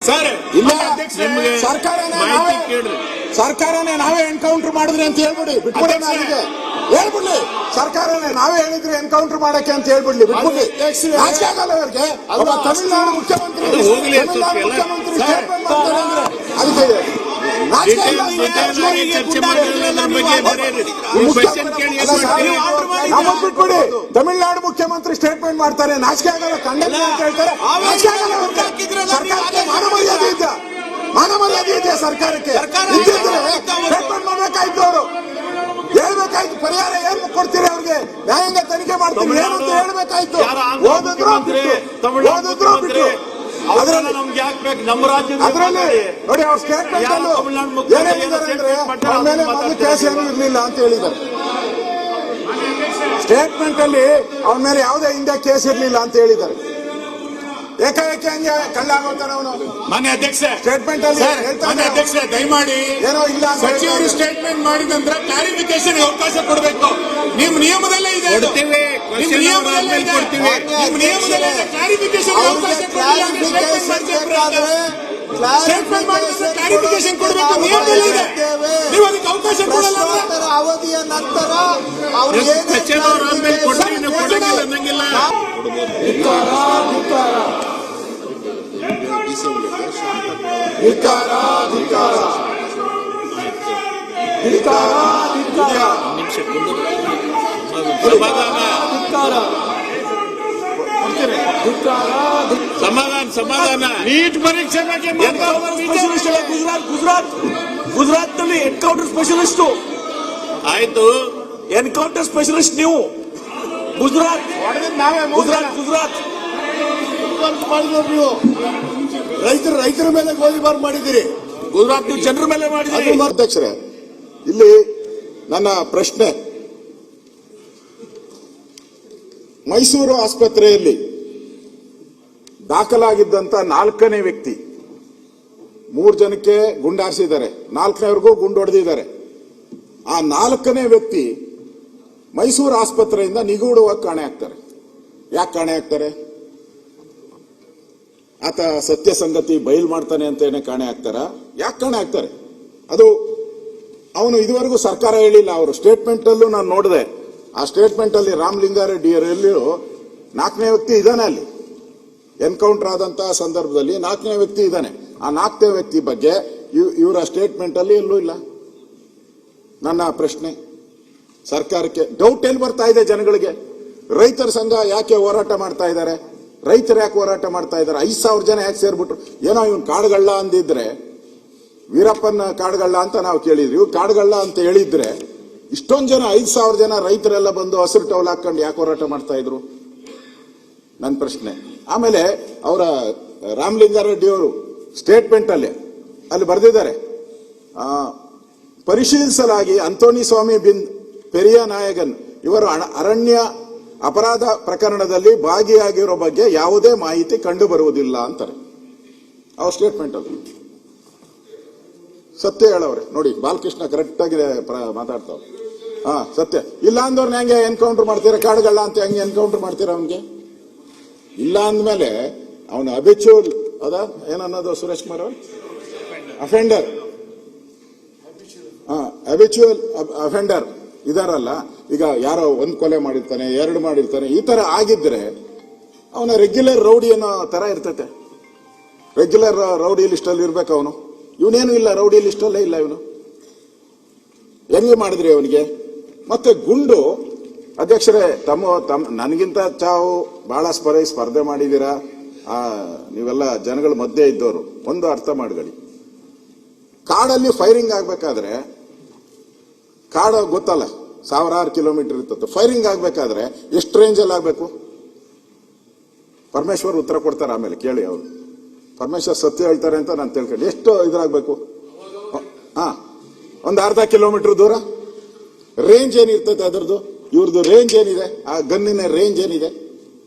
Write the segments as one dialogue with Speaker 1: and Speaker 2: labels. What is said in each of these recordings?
Speaker 1: Sir
Speaker 2: ಇಲ್ಲ ಸರ್ಕಾರನೇ ನಾವೇ ಎನ್ಕೌಂಟರ್ ಮಾಡಿದ್ರಿ ಅಂತ ಹೇಳ್ಬಿಡಿ, ಬಿಟ್ಬಿಡಿ. ನನಗೆ ಹೇಳ್ಬಿಡ್ಲಿ, ಸರ್ಕಾರನೇ ನಾವೇ ಹೇಳಿದ್ರಿ ಎನ್ಕೌಂಟರ್ ಮಾಡಕ್ಕೆ ಅಂತ ಹೇಳ್ಬಿಡ್ಲಿ, ಬಿಟ್ಬಿಡ್ಲಿ. ನಾಚಿಕೆ ಆಗಲ್ಲ ಅವ್ರಿಗೆ? ಒಬ್ಬ ತಮಿಳುನಾಡು ಮುಖ್ಯಮಂತ್ರಿ ಸ್ಟೇಟ್ಮೆಂಟ್ ಮಾಡ್ತಾರೆ ಅಂದ್ರೆ ಅದಕ್ಕೆ ಬಿಟ್ಬಿಡಿ. ತಮಿಳುನಾಡು ಮುಖ್ಯಮಂತ್ರಿ ಸ್ಟೇಟ್ಮೆಂಟ್ ಮಾಡ್ತಾರೆ, ನಾಚಿಕೆ ಆಗಲ್ಲ? ಖಂಡನೆ ಅಂತ ಹೇಳ್ತಾರೆ, ನಾಚಿಕೆ ಆಗಲ್ಲ? ಸರ್ಕಾರಕ್ಕೆ ಮಾನವರ್ಯಾದೆ ಇದೆಯಾ? ಮಾನವರ್ಯಾದೆ ಇದೆಯಾ ಸರ್ಕಾರಕ್ಕೆ? ಸ್ಟೇಟ್ಮೆಂಟ್ ಮಾಡ್ಬೇಕಾಯ್ತು, ಅವರು ಹೇಳ್ಬೇಕಾಯ್ತು. ಪರಿಹಾರ ಏನ್ ಕೊಡ್ತೀರಿ ಅವ್ರಿಗೆ? ನ್ಯಾಯಾಂಗ ತನಿಖೆ ಮಾಡ್ತೀವಿ ಏನು ಅಂತ ಹೇಳ್ಬೇಕಾಯ್ತು. ಓದಿದ್ರು ಬಿಟ್ಟು ಅದರಲ್ಲಿ ನೋಡಿ ಅವ್ರ ಸ್ಟೇಟ್ಮೆಂಟ್ ಏನೇನಿದ್ದಾರೆ ಅಂದ್ರೆ ಅವ್ರ ಮೇಲೆ ಮೊದಲು ಕೇಸ್ ಏನೂ ಇರಲಿಲ್ಲ ಅಂತ ಹೇಳಿದ್ದಾರೆ. ಸ್ಟೇಟ್ಮೆಂಟ್ ಅಲ್ಲಿ ಅವನ ಮೇಲೆ ಯಾವುದೇ ಹಿಂದೆ ಕೇಸ್ ಇರಲಿಲ್ಲ ಅಂತ ಹೇಳಿದ್ದಾರೆ. ಏಕಾಏಕಿ ಹಂಗೆ ಕಳ್ಳಾಗೋತಾನೆ ಅವನು.
Speaker 1: ಮಾನ್ಯ ಅಧ್ಯಕ್ಷ,
Speaker 2: ಸ್ಟೇಟ್ಮೆಂಟ್ ಅಲ್ಲಿ
Speaker 1: ಅಧ್ಯಕ್ಷ ದಯಮಾಡಿ
Speaker 2: ಏನೋ ಇಲ್ಲ
Speaker 1: ಸಚಿವರು ಸ್ಟೇಟ್ಮೆಂಟ್ ಮಾಡಿದ ನಂತರ ಕ್ಲಾರಿಫಿಕೇಶನ್ ಅವಕಾಶ ಕೊಡಬೇಕು. ನಿಮ್ಮ ನಿಯಮದಲ್ಲೇ ಇದೆ, ಕ್ಲಾರಿಫಿಕೇಶನ್ ಅವಕಾಶ ಸ್ಟೇಟ್ಮೆಂಟ್ ಮಾಡಿದ್ರೆ ಕ್ಲಾರಿಫಿಕೇಶನ್ ಕೊಡಬೇಕು, ನಿಯಮದಲ್ಲೇ ಇದೆ. ನೀವು ಅದಕ್ಕೆ ಅವಕಾಶ ಕೊಡಲ್ಲ.
Speaker 3: ಅವಧಿಯ ನಂತರ
Speaker 1: ಸಮಾಧಾನ. ನೀಟ್ ಪರೀಕ್ಷೆ ಬಗ್ಗೆ
Speaker 3: ಗುಜರಾತ್ ನಲ್ಲಿ ಎನ್ಕೌಂಟರ್ ಸ್ಪೆಷಲಿಸ್ಟ್
Speaker 1: ಆಯ್ತು.
Speaker 3: ಎನ್ಕೌಂಟರ್ ಸ್ಪೆಷಲಿಸ್ಟ್ ನೀವು. ಗುಜರಾತ್
Speaker 2: ನೀವು ರೈತರ ಮೇಲೆ ಗೋಲಿಬಾರ್ ಮಾಡಿದ್ದೀರಿ,
Speaker 3: ಗುಜರಾತ್ ನೀವು ಜನರ ಮೇಲೆ ಮಾಡಿದ್ದೀರಿ.
Speaker 2: ಅಧ್ಯಕ್ಷರೇ, ಇಲ್ಲಿ ನನ್ನ ಪ್ರಶ್ನೆ, ಮೈಸೂರು ಆಸ್ಪತ್ರೆಯಲ್ಲಿ ದಾಖಲಾಗಿದ್ದಂತ 4ನೇ ವ್ಯಕ್ತಿ, 3 ಜನಕ್ಕೆ ಗುಂಡಾರಿಸಿದ್ದಾರೆ, 4ನೇವರೆಗೂ ಗುಂಡು ಹೊಡೆದಿದ್ದಾರೆ. ಆ 4ನೇ ವ್ಯಕ್ತಿ ಮೈಸೂರು ಆಸ್ಪತ್ರೆಯಿಂದ ನಿಗೂಢವಾಗಿ ಕಾಣೆ ಆಗ್ತಾರೆ. ಯಾಕೆ ಕಾಣೆ ಆಗ್ತಾರೆ? ಆತ ಸತ್ಯ ಸಂಗತಿ ಬಯಲು ಮಾಡ್ತಾನೆ ಅಂತೇನೆ ಕಾಣೆ ಆಗ್ತಾರ? ಯಾಕೆ ಕಾಣೆ ಆಗ್ತಾರೆ? ಅದು ಅವನು ಇದುವರೆಗೂ ಸರ್ಕಾರ ಹೇಳಿಲ್ಲ. ಅವರು ಸ್ಟೇಟ್ಮೆಂಟ್ ಅಲ್ಲೂ ನಾನು ನೋಡಿದೆ, ಆ ಸ್ಟೇಟ್ಮೆಂಟ್ ಅಲ್ಲಿ ರಾಮಲಿಂಗಾರೆಡ್ಡಿ ಅವರಲ್ಲಿಯೂ 4ನೇ ವ್ಯಕ್ತಿ ಇದ್ದಾನೆ. ಅಲ್ಲಿ ಎನ್ಕೌಂಟರ್ ಆದಂತಹ ಸಂದರ್ಭದಲ್ಲಿ 4ನೇ ವ್ಯಕ್ತಿ ಇದ್ದಾನೆ. ಆ 4ನೇ ವ್ಯಕ್ತಿ ಬಗ್ಗೆ ಇವರ ಸ್ಟೇಟ್ಮೆಂಟ್ ಅಲ್ಲಿ ಎಲ್ಲೂ ಇಲ್ಲ. ನನ್ನ ಪ್ರಶ್ನೆ ಸರ್ಕಾರಕ್ಕೆ, ಡೌಟ್ ಎಲ್ಲಿ ಬರ್ತಾ ಇದೆ ಜನಗಳಿಗೆ? ರೈತರ ಸಂಘ ಯಾಕೆ ಹೋರಾಟ ಮಾಡ್ತಾ ಇದ್ದಾರೆ? ರೈತರು ಯಾಕೆ ಹೋರಾಟ ಮಾಡ್ತಾ ಇದ್ದಾರೆ? 5,000 ಜನ ಯಾಕೆ ಸೇರ್ಬಿಟ್ರು? ಏನೋ ಇವನ್ ಕಾಡುಗಳ್ಳ ಅಂದಿದ್ರೆ, ವೀರಪ್ಪನ ಕಾಡುಗಳ್ಳ ಅಂತ ನಾವು ಕೇಳಿದ್ವಿ, ಇವ್ ಕಾಡುಗಳ್ಳ ಅಂತ ಹೇಳಿದ್ರೆ ಇಷ್ಟೊಂದು ಜನ 5,000 ಜನ ರೈತರೆಲ್ಲ ಬಂದು ಹಸಿರು ಟವಲ್ ಹಾಕೊಂಡು ಯಾಕೆ ಹೋರಾಟ ಮಾಡ್ತಾ ಇದ್ರು? ನನ್ನ ಪ್ರಶ್ನೆ. ಆಮೇಲೆ ಅವರ ರಾಮಲಿಂಗಾರೆಡ್ಡಿ ಅವರು ಸ್ಟೇಟ್ಮೆಂಟ್ ಅಲ್ಲಿ ಬರೆದಿದ್ದಾರೆ, ಪರಿಶೀಲಿಸಲಾಗಿ ಅಂತೋನಿ ಸ್ವಾಮಿ ಬಿನ್ ಪೆರಿಯ ನಾಯಗನ್ ಇವರು ಅರಣ್ಯ ಅಪರಾಧ ಪ್ರಕರಣದಲ್ಲಿ ಭಾಗಿಯಾಗಿರೋ ಬಗ್ಗೆ ಯಾವುದೇ ಮಾಹಿತಿ ಕಂಡು ಬರುವುದಿಲ್ಲ ಅಂತಾರೆ ಅವ್ರ ಸ್ಟೇಟ್ಮೆಂಟ್ ಅಲ್ಲಿ. ಸತ್ಯ ಹೇಳವ್ರೆ ನೋಡಿ, ಬಾಲಕೃಷ್ಣ ಕರೆಕ್ಟ್ ಆಗಿ ಮಾತಾಡ್ತಾವ. ಸತ್ಯ ಇಲ್ಲ ಅಂದವ್ರನ್ನ ಹೆಂಗೆ ಎನ್ಕೌಂಟರ್ ಮಾಡ್ತೀರಾ? ಕಾಡುಗಳ್ಳ ಅಂತ ಹೆಂಗೆ ಎನ್ಕೌಂಟರ್ ಮಾಡ್ತೀರಾ? ಅವನ್ಗೆ ಇಲ್ಲ ಅಂದ್ಮೇಲೆ ಅವನು ಅಬಿಚೂಲ್ ಏನನ್ನೋದು ಸುರೇಶ್ ಕುಮಾರ್ ಅವರು ಅಫೆಂಡರ್, ಅಬಿಚುವಲ್ ಅಫೆಂಡರ್ ಇದಾರಲ್ಲ. ಈಗ ಯಾರೋ 1 ಕೊಲೆ ಮಾಡಿರ್ತಾನೆ, 2 ಮಾಡಿರ್ತಾನೆ, ಈ ತರ ಆಗಿದ್ರೆ ಅವನ ರೆಗ್ಯುಲರ್ ರೌಡಿ ಅನ್ನೋ ತರ ಇರ್ತೈತೆ. ರೆಗ್ಯುಲರ್ ರೌಡಿ ಲಿಸ್ಟ್ ಅಲ್ಲಿ ಇರ್ಬೇಕು ಅವನು. ಇವನೇನು ಇಲ್ಲ, ರೌಡಿ ಲಿಸ್ಟ್ ಅಲ್ಲೇ ಇಲ್ಲ ಇವನು. ಹೆಂಗೆ ಮಾಡಿದ್ರಿ ಅವನಿಗೆ? ಮತ್ತೆ ಗುಂಡು ಅಧ್ಯಕ್ಷರೇ, ನನಗಿಂತ ತಾವು ಬಹಳ ಸ್ಪರ್ಧೆ ಮಾಡಿದ್ದೀರಾ, ನೀವೆಲ್ಲ ಜನಗಳ ಮಧ್ಯೆ ಇದ್ದವರು. ಒಂದು ಅರ್ಥ ಮಾಡ್ಕೊಳ್ಳಿ, ಕಾಡಲ್ಲಿ ಫೈರಿಂಗ್ ಆಗ್ಬೇಕಾದ್ರೆ, ಕಾಡು ಗೊತ್ತಲ್ಲ 1000 ಕಿಲೋಮೀಟರ್ ಇರ್ತದೆ, ಫೈರಿಂಗ್ ಆಗ್ಬೇಕಾದ್ರೆ ಎಷ್ಟು ರೇಂಜಲ್ಲಿ ಆಗ್ಬೇಕು? ಪರಮೇಶ್ವರ್ ಉತ್ತರ ಕೊಡ್ತಾರೆ, ಆಮೇಲೆ ಕೇಳಿ. ಅವರು ಪರಮೇಶ್ವರ್ ಸತ್ಯ ಹೇಳ್ತಾರೆ ಅಂತ ನಾನು ತಿಳ್ಕೊಂಡು, ಎಷ್ಟು ಇದಾಗಬೇಕು? ಒಂದು ಅರ್ಧ ಕಿಲೋಮೀಟರ್ ದೂರ ರೇಂಜ್ ಏನಿರ್ತೈತೆ ಅದರದ್ದು? ಇವ್ರದ್ದು ರೇಂಜ್ ಏನಿದೆ? ಆ ಗನ್ನಿನ ರೇಂಜ್ ಏನಿದೆ?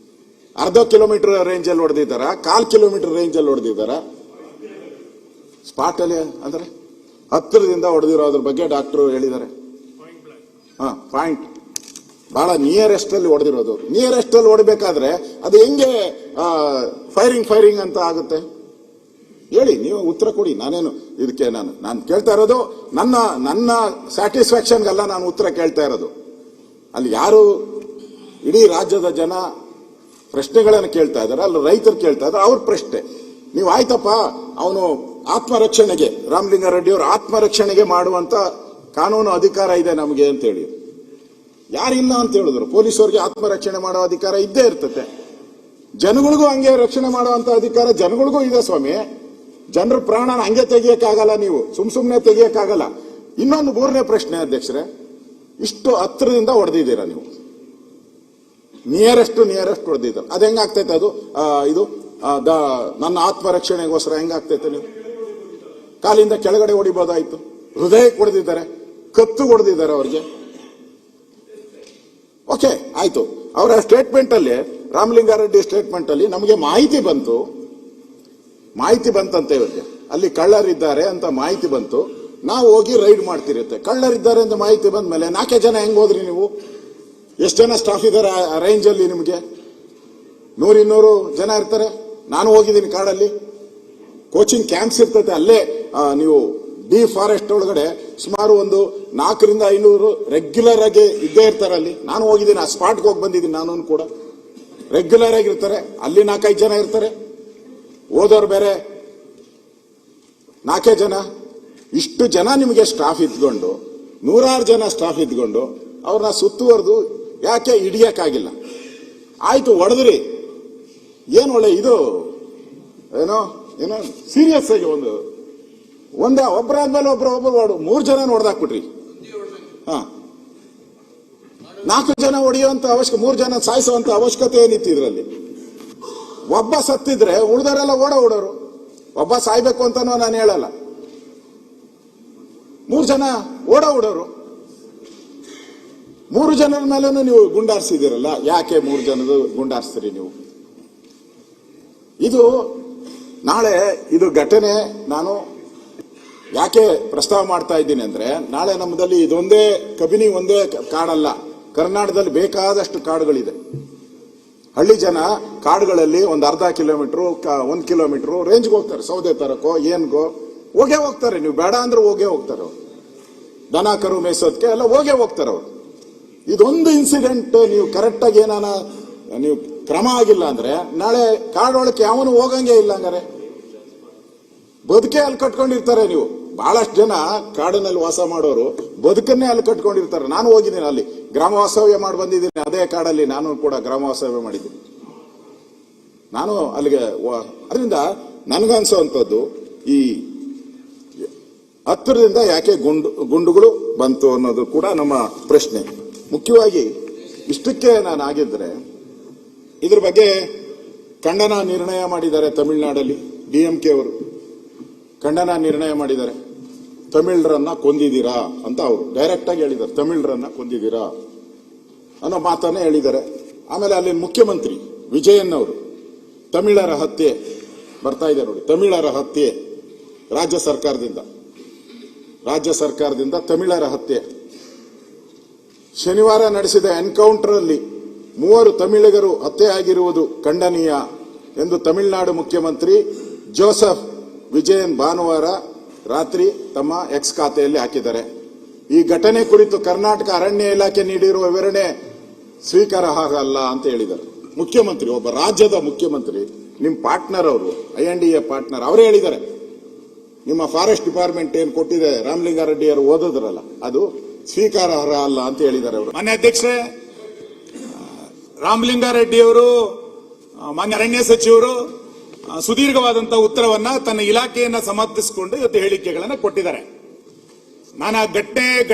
Speaker 2: ಅರ್ಧ ಕಿಲೋಮೀಟರ್ ರೇಂಜ್ ಅಲ್ಲಿ ಹೊಡೆದಿದ್ದಾರ? 1/4 ಕಿಲೋಮೀಟರ್ ರೇಂಜ್ ಅಲ್ಲಿ ಹೊಡೆದಿದ್ದಾರ? ಸ್ಪಾಟ್ ಅಲ್ಲಿ ಅಂದ್ರೆ ಹತ್ತಿರದಿಂದ ಹೊಡೆದಿರೋದ್ರ ಬಗ್ಗೆ ಡಾಕ್ಟರ್ ಹೇಳಿದ್ದಾರೆ. ಪಾಯಿಂಟ್ ಬಹಳ ನಿಯರೆಸ್ಟ್ ಅಲ್ಲಿ ಹೊಡೆದಿರೋದು. ನಿಯರೆಸ್ಟ್ ಅಲ್ಲಿ ಹೊಡಬೇಕಾದ್ರೆ ಅದು ಹೆಂಗೆ ಫೈರಿಂಗ್ ಅಂತ ಆಗುತ್ತೆ ಹೇಳಿ? ನೀವು ಉತ್ತರ ಕೊಡಿ. ನಾನೇನು ಇದಕ್ಕೆ ನಾನು ಕೇಳ್ತಾ ಇರೋದು ನನ್ನ ಸ್ಯಾಟಿಸ್ಫ್ಯಾಕ್ಷನ್ಗಲ್ಲ ನಾನು ಉತ್ತರ ಕೇಳ್ತಾ ಇರೋದು. ಅಲ್ಲಿ ಯಾರು ಇಡೀ ರಾಜ್ಯದ ಜನ ಪ್ರಶ್ನೆಗಳನ್ನು ಕೇಳ್ತಾ ಇದ್ದಾರೆ, ಅಲ್ಲಿ ರೈತರು ಕೇಳ್ತಾ ಇದ್ದಾರೆ, ಅವ್ರ ಪ್ರಶ್ನೆ. ನೀವು ಆಯ್ತಪ್ಪ, ಅವನು ಆತ್ಮರಕ್ಷಣೆಗೆ, ರಾಮಲಿಂಗಾರೆಡ್ಡಿ ಅವರು ಆತ್ಮರಕ್ಷಣೆಗೆ ಮಾಡುವಂತ ಕಾನೂನು ಅಧಿಕಾರ ಇದೆ ನಮಗೆ ಅಂತ ಹೇಳಿ. ಯಾರಿಲ್ಲ ಅಂತ ಹೇಳಿದ್ರು? ಪೊಲೀಸರಿಗೆ ಆತ್ಮರಕ್ಷಣೆ ಮಾಡೋ ಅಧಿಕಾರ ಇದ್ದೇ ಇರ್ತದೆ. ಜನಗಳಿಗೂ ಹಂಗೆ ರಕ್ಷಣೆ ಮಾಡುವಂತ ಅಧಿಕಾರ ಜನಗಳಿಗೂ ಇದೆ ಸ್ವಾಮಿ. ಜನರ ಪ್ರಾಣನ ಹಂಗೆ ತೆಗಿಯಕ್ಕಾಗಲ್ಲ, ನೀವು ಸುಮ್ನೆ ತೆಗಿಯಕ್ಕಾಗಲ್ಲ. ಇನ್ನೊಂದು ಮೂರನೇ ಪ್ರಶ್ನೆ ಅಧ್ಯಕ್ಷರೇ, ಇಷ್ಟು ಹತ್ರದಿಂದ ಹೊಡೆದಿದ್ದೀರಾ ನೀವು, ನಿಯರೆಸ್ಟ್ ಹೊಡೆದಿದ್ದಾರೆ. ಅದು ಹೆಂಗಾಗ್ತೈತೆ? ಅದು ಇದು ನನ್ನ ಆತ್ಮರಕ್ಷಣೆಗೋಸ್ಕರ ಹೆಂಗಾಗ್ತೈತೆ? ನೀವು ಕಾಲಿಂದ ಕೆಳಗಡೆ ಹೊಡಿಬೋದಾಯ್ತು. ಹೃದಯಕ್ಕೆ ಹೊಡೆದಿದ್ದಾರೆ, ಕತ್ತು ಹೊಡೆದಿದ್ದಾರೆ ಅವ್ರಿಗೆ. ಓಕೆ, ಆಯ್ತು. ಅವರ ಸ್ಟೇಟ್ಮೆಂಟ್ ಅಲ್ಲಿ, ರಾಮಲಿಂಗಾರೆಡ್ಡಿ ಸ್ಟೇಟ್ಮೆಂಟ್ ಅಲ್ಲಿ ನಮಗೆ ಮಾಹಿತಿ ಬಂತಂತೆ, ಇವರಿಗೆ ಅಲ್ಲಿ ಕಳ್ಳರಿದ್ದಾರೆ ಅಂತ ಮಾಹಿತಿ ಬಂತು. ನಾವು ಹೋಗಿ ರೈಡ್ ಮಾಡ್ತಿರುತ್ತೆ. ಕಳ್ಳರಿದ್ದಾರೆ ಅಂತ ಮಾಹಿತಿ ಬಂದ ಮೇಲೆ 4 ಜನ ಹೆಂಗ್ ಹೋದ್ರಿ ನೀವು? ಎಷ್ಟು ಜನ ಸ್ಟಾಫ್ ಇದ್ದಾರೆ ಆ ರೇಂಜ್ ಅಲ್ಲಿ? ನಿಮಗೆ 100-200 ಜನ ಇರ್ತಾರೆ. ನಾನು ಹೋಗಿದ್ದೀನಿ ಕಾಡಲ್ಲಿ, ಕೋಚಿಂಗ್ ಕ್ಯಾಂಪ್ಸ್ ಇರ್ತದೆ ಅಲ್ಲೇ. ನೀವು ಡಿ ಫಾರೆಸ್ಟ್ ಒಳಗಡೆ ಸುಮಾರು ಒಂದು 400-500 ರೆಗ್ಯುಲರ್ ಆಗಿ ಇದ್ದೇ ಇರ್ತಾರೆ ಅಲ್ಲಿ. ನಾನು ಹೋಗಿದ್ದೀನಿ, ಆ ಸ್ಪಾಟ್ಗೆ ಹೋಗಿ ಬಂದಿದ್ದೀನಿ. ನಾನು ಕೂಡ ರೆಗ್ಯುಲರ್ ಆಗಿರ್ತಾರೆ ಅಲ್ಲಿ. 4-5 ಜನ ಇರ್ತಾರೆ, ಓದೋರು ಬೇರೆ 4 ಜನ. ಇಷ್ಟು ಜನ ನಿಮಗೆ ಸ್ಟಾಫ್ ಇದ್ಕೊಂಡು, 100 ಜನ ಸ್ಟಾಫ್ ಇದ್ಕೊಂಡು ಅವ್ರನ್ನ ಸುತ್ತುವರೆದು ಯಾಕೆ ಹಿಡಿಯಕ್ಕಾಗಿಲ್ಲ? ಆಯ್ತು, ಹೊಡೆದ್ರಿ. ಏನು ಒಳ್ಳೆ ಇದು ಏನೋ ಸೀರಿಯಸ್ ಆಗಿ ಒಂದೇ ಒಬ್ಬರಾದ್ಮೇಲೆ ಒಬ್ರು 3 ಜನ ಹೊಡೆದಾಕ್ಬಿಟ್ರಿ. 4 ಜನ ಹೊಡೆಯುವಂತ ಅವಶ್ಯಕ, 3 ಜನ ಸಾಯಿಸುವಂತ ಅವಶ್ಯಕತೆ ಏನಿತ್ತು ಇದರಲ್ಲಿ? ಒಬ್ಬ ಸತ್ತಿದ್ರೆ ಉಳಿದವರೆಲ್ಲ ಓಡೋರು. ಒಬ್ಬ ಸಾಯ್ಬೇಕು ಅಂತಾನೋ ನಾನು ಹೇಳಲ್ಲ, 3 ಜನ ಓಡೋರು. 3 ಜನರ ಮೇಲೂ ನೀವು ಗುಂಡಾರಿಸಿದಿರಲ್ಲ, ಯಾಕೆ 3 ಜನದ ಗುಂಡಾರಿಸ್ತೀರಿ ನೀವು? ಇದು ನಾಳೆ ಇದು ಘಟನೆ ನಾನು ಯಾಕೆ ಪ್ರಸ್ತಾವ ಮಾಡ್ತಾ ಇದ್ದೀನಿ ಅಂದ್ರೆ, ನಾಳೆ ನಮ್ಮದಲ್ಲಿ ಇದೊಂದೇ ಕಬಿನಿ ಒಂದೇ ಕಾಡಲ್ಲ, ಕರ್ನಾಟಕದಲ್ಲಿ ಬೇಕಾದಷ್ಟು ಕಾಡುಗಳಿದೆ. ಹಳ್ಳಿ ಜನ ಕಾಡುಗಳಲ್ಲಿ ಒಂದು ಅರ್ಧ ಕಿಲೋಮೀಟರ್ 1 ಕಿಲೋಮೀಟರ್ ರೇಂಜ್ಗೆ ಹೋಗ್ತಾರೆ, ಸೌದೆ ತರಕೋ ಏನ್ಗೋ ಹೋಗೇ ಹೋಗ್ತಾರೆ. ನೀವು ಬೇಡ ಅಂದ್ರೆ ಹೋಗೇ ಹೋಗ್ತಾರೆ ಅವರು, ದನ ಕರು ಮೇಯಿಸೋದಕ್ಕೆ ಎಲ್ಲ ಹೋಗೇ ಹೋಗ್ತಾರೆ ಅವರು. ಇದೊಂದು ಇನ್ಸಿಡೆಂಟ್ ನೀವು ಕರೆಕ್ಟ್ ಆಗಿ ನೀವು ಕ್ರಮ ಆಗಿಲ್ಲ ಅಂದ್ರೆ ನಾಳೆ ಕಾಡೊಳಕ್ಕೆ ಯಾವನು ಹೋಗಂಗೆ ಇಲ್ಲ. ಹಂಗಾರೆ ಬದುಕೆ ಅಲ್ಲಿ ಕಟ್ಕೊಂಡಿರ್ತಾರೆ. ನೀವು ಬಹಳಷ್ಟು ಜನ ಕಾಡಿನಲ್ಲಿ ವಾಸ ಮಾಡೋರು ಬದುಕನ್ನೇ ಅಲ್ಲಿ ಕಟ್ಕೊಂಡಿರ್ತಾರೆ. ನಾನು ಹೋಗಿದ್ದೀನಿ, ಅಲ್ಲಿ ಗ್ರಾಮ ವಾಸ್ತವ್ಯ ಮಾಡಿ ಬಂದಿದ್ದೀನಿ. ಅದೇ ಕಾಡಲ್ಲಿ ನಾನು ಕೂಡ ಗ್ರಾಮ ವಾಸ್ತವ್ಯ ಮಾಡಿದ್ದೀನಿ. ನಾನು ಅಲ್ಲಿಗೆ ಅದರಿಂದ ನನ್ಗನ್ಸೋವಂಥದ್ದು, ಈ ಹತ್ತಿರದಿಂದ ಯಾಕೆ ಗುಂಡುಗಳು ಬಂತು ಅನ್ನೋದು ಕೂಡ ನಮ್ಮ ಪ್ರಶ್ನೆ. ಮುಖ್ಯವಾಗಿ ಇಷ್ಟಕ್ಕೆ ನಾನು ಆಗಿದ್ರೆ ಇದ್ರ ಬಗ್ಗೆ ಖಂಡನ ನಿರ್ಣಯ ಮಾಡಿದ್ದಾರೆ ತಮಿಳುನಾಡಲ್ಲಿ. DMK ಅವರು ಖಂಡನ ನಿರ್ಣಯ ಮಾಡಿದ್ದಾರೆ. ತಮಿಳರನ್ನ ಕೊಂದಿದ್ದೀರಾ ಅಂತ ಅವರು ಡೈರೆಕ್ಟ್ ಆಗಿ ಹೇಳಿದ್ದಾರೆ. ತಮಿಳರನ್ನ ಕೊಂದಿದ್ದೀರಾ ಅನ್ನೋ ಮಾತನ್ನ ಹೇಳಿದ್ದಾರೆ. ಆಮೇಲೆ ಅಲ್ಲಿ ಮುಖ್ಯಮಂತ್ರಿ ವಿಜಯನ್ ಅವರು ತಮಿಳರ ಹತ್ಯೆ ಬರ್ತಾ ಇದೆ ನೋಡಿ, ತಮಿಳರ ಹತ್ಯೆ ರಾಜ್ಯ ಸರ್ಕಾರದಿಂದ ತಮಿಳರ ಹತ್ಯೆ. ಶನಿವಾರ ನಡೆಸಿದ ಎನ್ಕೌಂಟರ್ ಅಲ್ಲಿ 3 ತಮಿಳಿಗರು ಹತ್ಯೆ ಆಗಿರುವುದು ಖಂಡನೀಯ ಎಂದು ತಮಿಳುನಾಡು ಮುಖ್ಯಮಂತ್ರಿ ಜೋಸೆಫ್ ವಿಜಯನ್ ಭಾನುವಾರ ರಾತ್ರಿ ತಮ್ಮ ಎಕ್ಸ್ ಖಾತೆಯಲ್ಲಿ ಹಾಕಿದ್ದಾರೆ. ಈ ಘಟನೆ ಕುರಿತು ಕರ್ನಾಟಕ ಅರಣ್ಯ ಇಲಾಖೆ ನೀಡಿರುವ ವಿವರಣೆ ಸ್ವೀಕಾರಾರ್ಹ ಅಂತ ಹೇಳಿದ್ದಾರೆ. ಮುಖ್ಯಮಂತ್ರಿ, ಒಬ್ಬ ರಾಜ್ಯದ ಮುಖ್ಯಮಂತ್ರಿ, ನಿಮ್ಮ ಪಾರ್ಟ್ನರ್ ಅವರು, INDA ಪಾರ್ಟ್ನರ್, ಅವರೇ ಹೇಳಿದ್ದಾರೆ ನಿಮ್ಮ ಫಾರೆಸ್ಟ್ ಡಿಪಾರ್ಟ್ಮೆಂಟ್ ಏನ್ ಕೊಟ್ಟಿದೆ ರಾಮಲಿಂಗಾರೆಡ್ಡಿ ಅವರು ಓದಿದ್ರಲ್ಲ ಅದು ಸ್ವೀಕಾರಾರ್ಹ ಅಲ್ಲ ಅಂತ ಹೇಳಿದ್ದಾರೆ ಅವರು.
Speaker 1: ಮಾನ್ಯ ಅಧ್ಯಕ್ಷರೇ, ರಾಮಲಿಂಗಾರೆಡ್ಡಿ ಅವರು ಮಾನ್ಯ ಅರಣ್ಯ ಸಚಿವರು ಸುದೀರ್ಘವಾದಂತಹ ಉತ್ತರವನ್ನ ತನ್ನ ಇಲಾಖೆಯನ್ನ ಸಮರ್ಥಿಸಿಕೊಂಡು ಇವತ್ತು ಹೇಳಿಕೆಗಳನ್ನ ಕೊಟ್ಟಿದ್ದಾರೆ. ನಾನು ಆ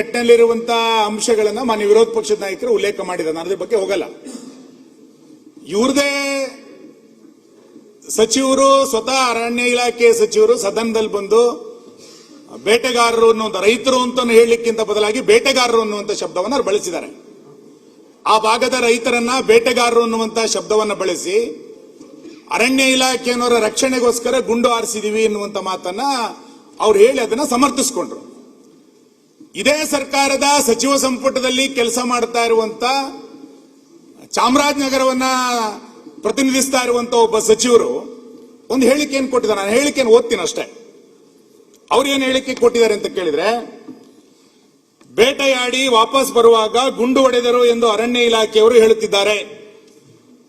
Speaker 1: ಘಟನೆಯಲ್ಲಿರುವಂತಹ ಅಂಶಗಳನ್ನ ಮಾನ್ಯ ವಿರೋಧ ಪಕ್ಷದ ನಾಯಕರು ಉಲ್ಲೇಖ ಮಾಡಿದ್ದಾರೆ. ನಾನು ಅದ್ರ ಬಗ್ಗೆ ಹೋಗಲ್ಲ. ಇವ್ರದೇ ಸಚಿವರು, ಸ್ವತಃ ಅರಣ್ಯ ಇಲಾಖೆ ಸಚಿವರು ಸದನದಲ್ಲಿ ಬಂದು ಬೇಟೆಗಾರರು ಅನ್ನುವಂಥ, ರೈತರು ಅಂತ ಹೇಳಲಿಕ್ಕಿಂತ ಬದಲಾಗಿ ಬೇಟೆಗಾರರು ಅನ್ನುವಂಥ ಶಬ್ದವನ್ನು ಬಳಸಿದ್ದಾರೆ. ಆ ಭಾಗದ ರೈತರನ್ನ ಬೇಟೆಗಾರರು ಅನ್ನುವಂಥ ಶಬ್ದವನ್ನು ಬಳಸಿ ಅರಣ್ಯ ಇಲಾಖೆಯವರ ರಕ್ಷಣೆಗೋಸ್ಕರ ಗುಂಡು ಹಾರಿಸಿದೀವಿ ಎನ್ನುವಂತ ಮಾತನ್ನ ಅವ್ರು ಹೇಳಿ ಅದನ್ನ ಸಮರ್ಥಿಸಿಕೊಂಡ್ರು. ಇದೇ ಸರ್ಕಾರದ ಸಚಿವ ಸಂಪುಟದಲ್ಲಿ ಕೆಲಸ ಮಾಡ್ತಾ ಇರುವಂತ, ಚಾಮರಾಜನಗರವನ್ನ ಪ್ರತಿನಿಧಿಸ್ತಾ ಇರುವಂತ ಒಬ್ಬ ಸಚಿವರು ಒಂದು ಹೇಳಿಕೆಯನ್ನು ಕೊಟ್ಟಿದ್ದಾರೆ. ನಾನು ಹೇಳಿಕೆಯನ್ನು ಓದ್ತೀನಿ ಅಷ್ಟೇ. ಅವ್ರು ಏನು ಹೇಳಿಕೆ ಕೊಟ್ಟಿದ್ದಾರೆ ಅಂತ ಕೇಳಿದ್ರೆ, ಬೇಟೆಯಾಡಿ ವಾಪಸ್ ಬರುವಾಗ ಗುಂಡು ಹೊಡೆದರು ಎಂದು ಅರಣ್ಯ ಇಲಾಖೆಯವರು ಹೇಳುತ್ತಿದ್ದಾರೆ.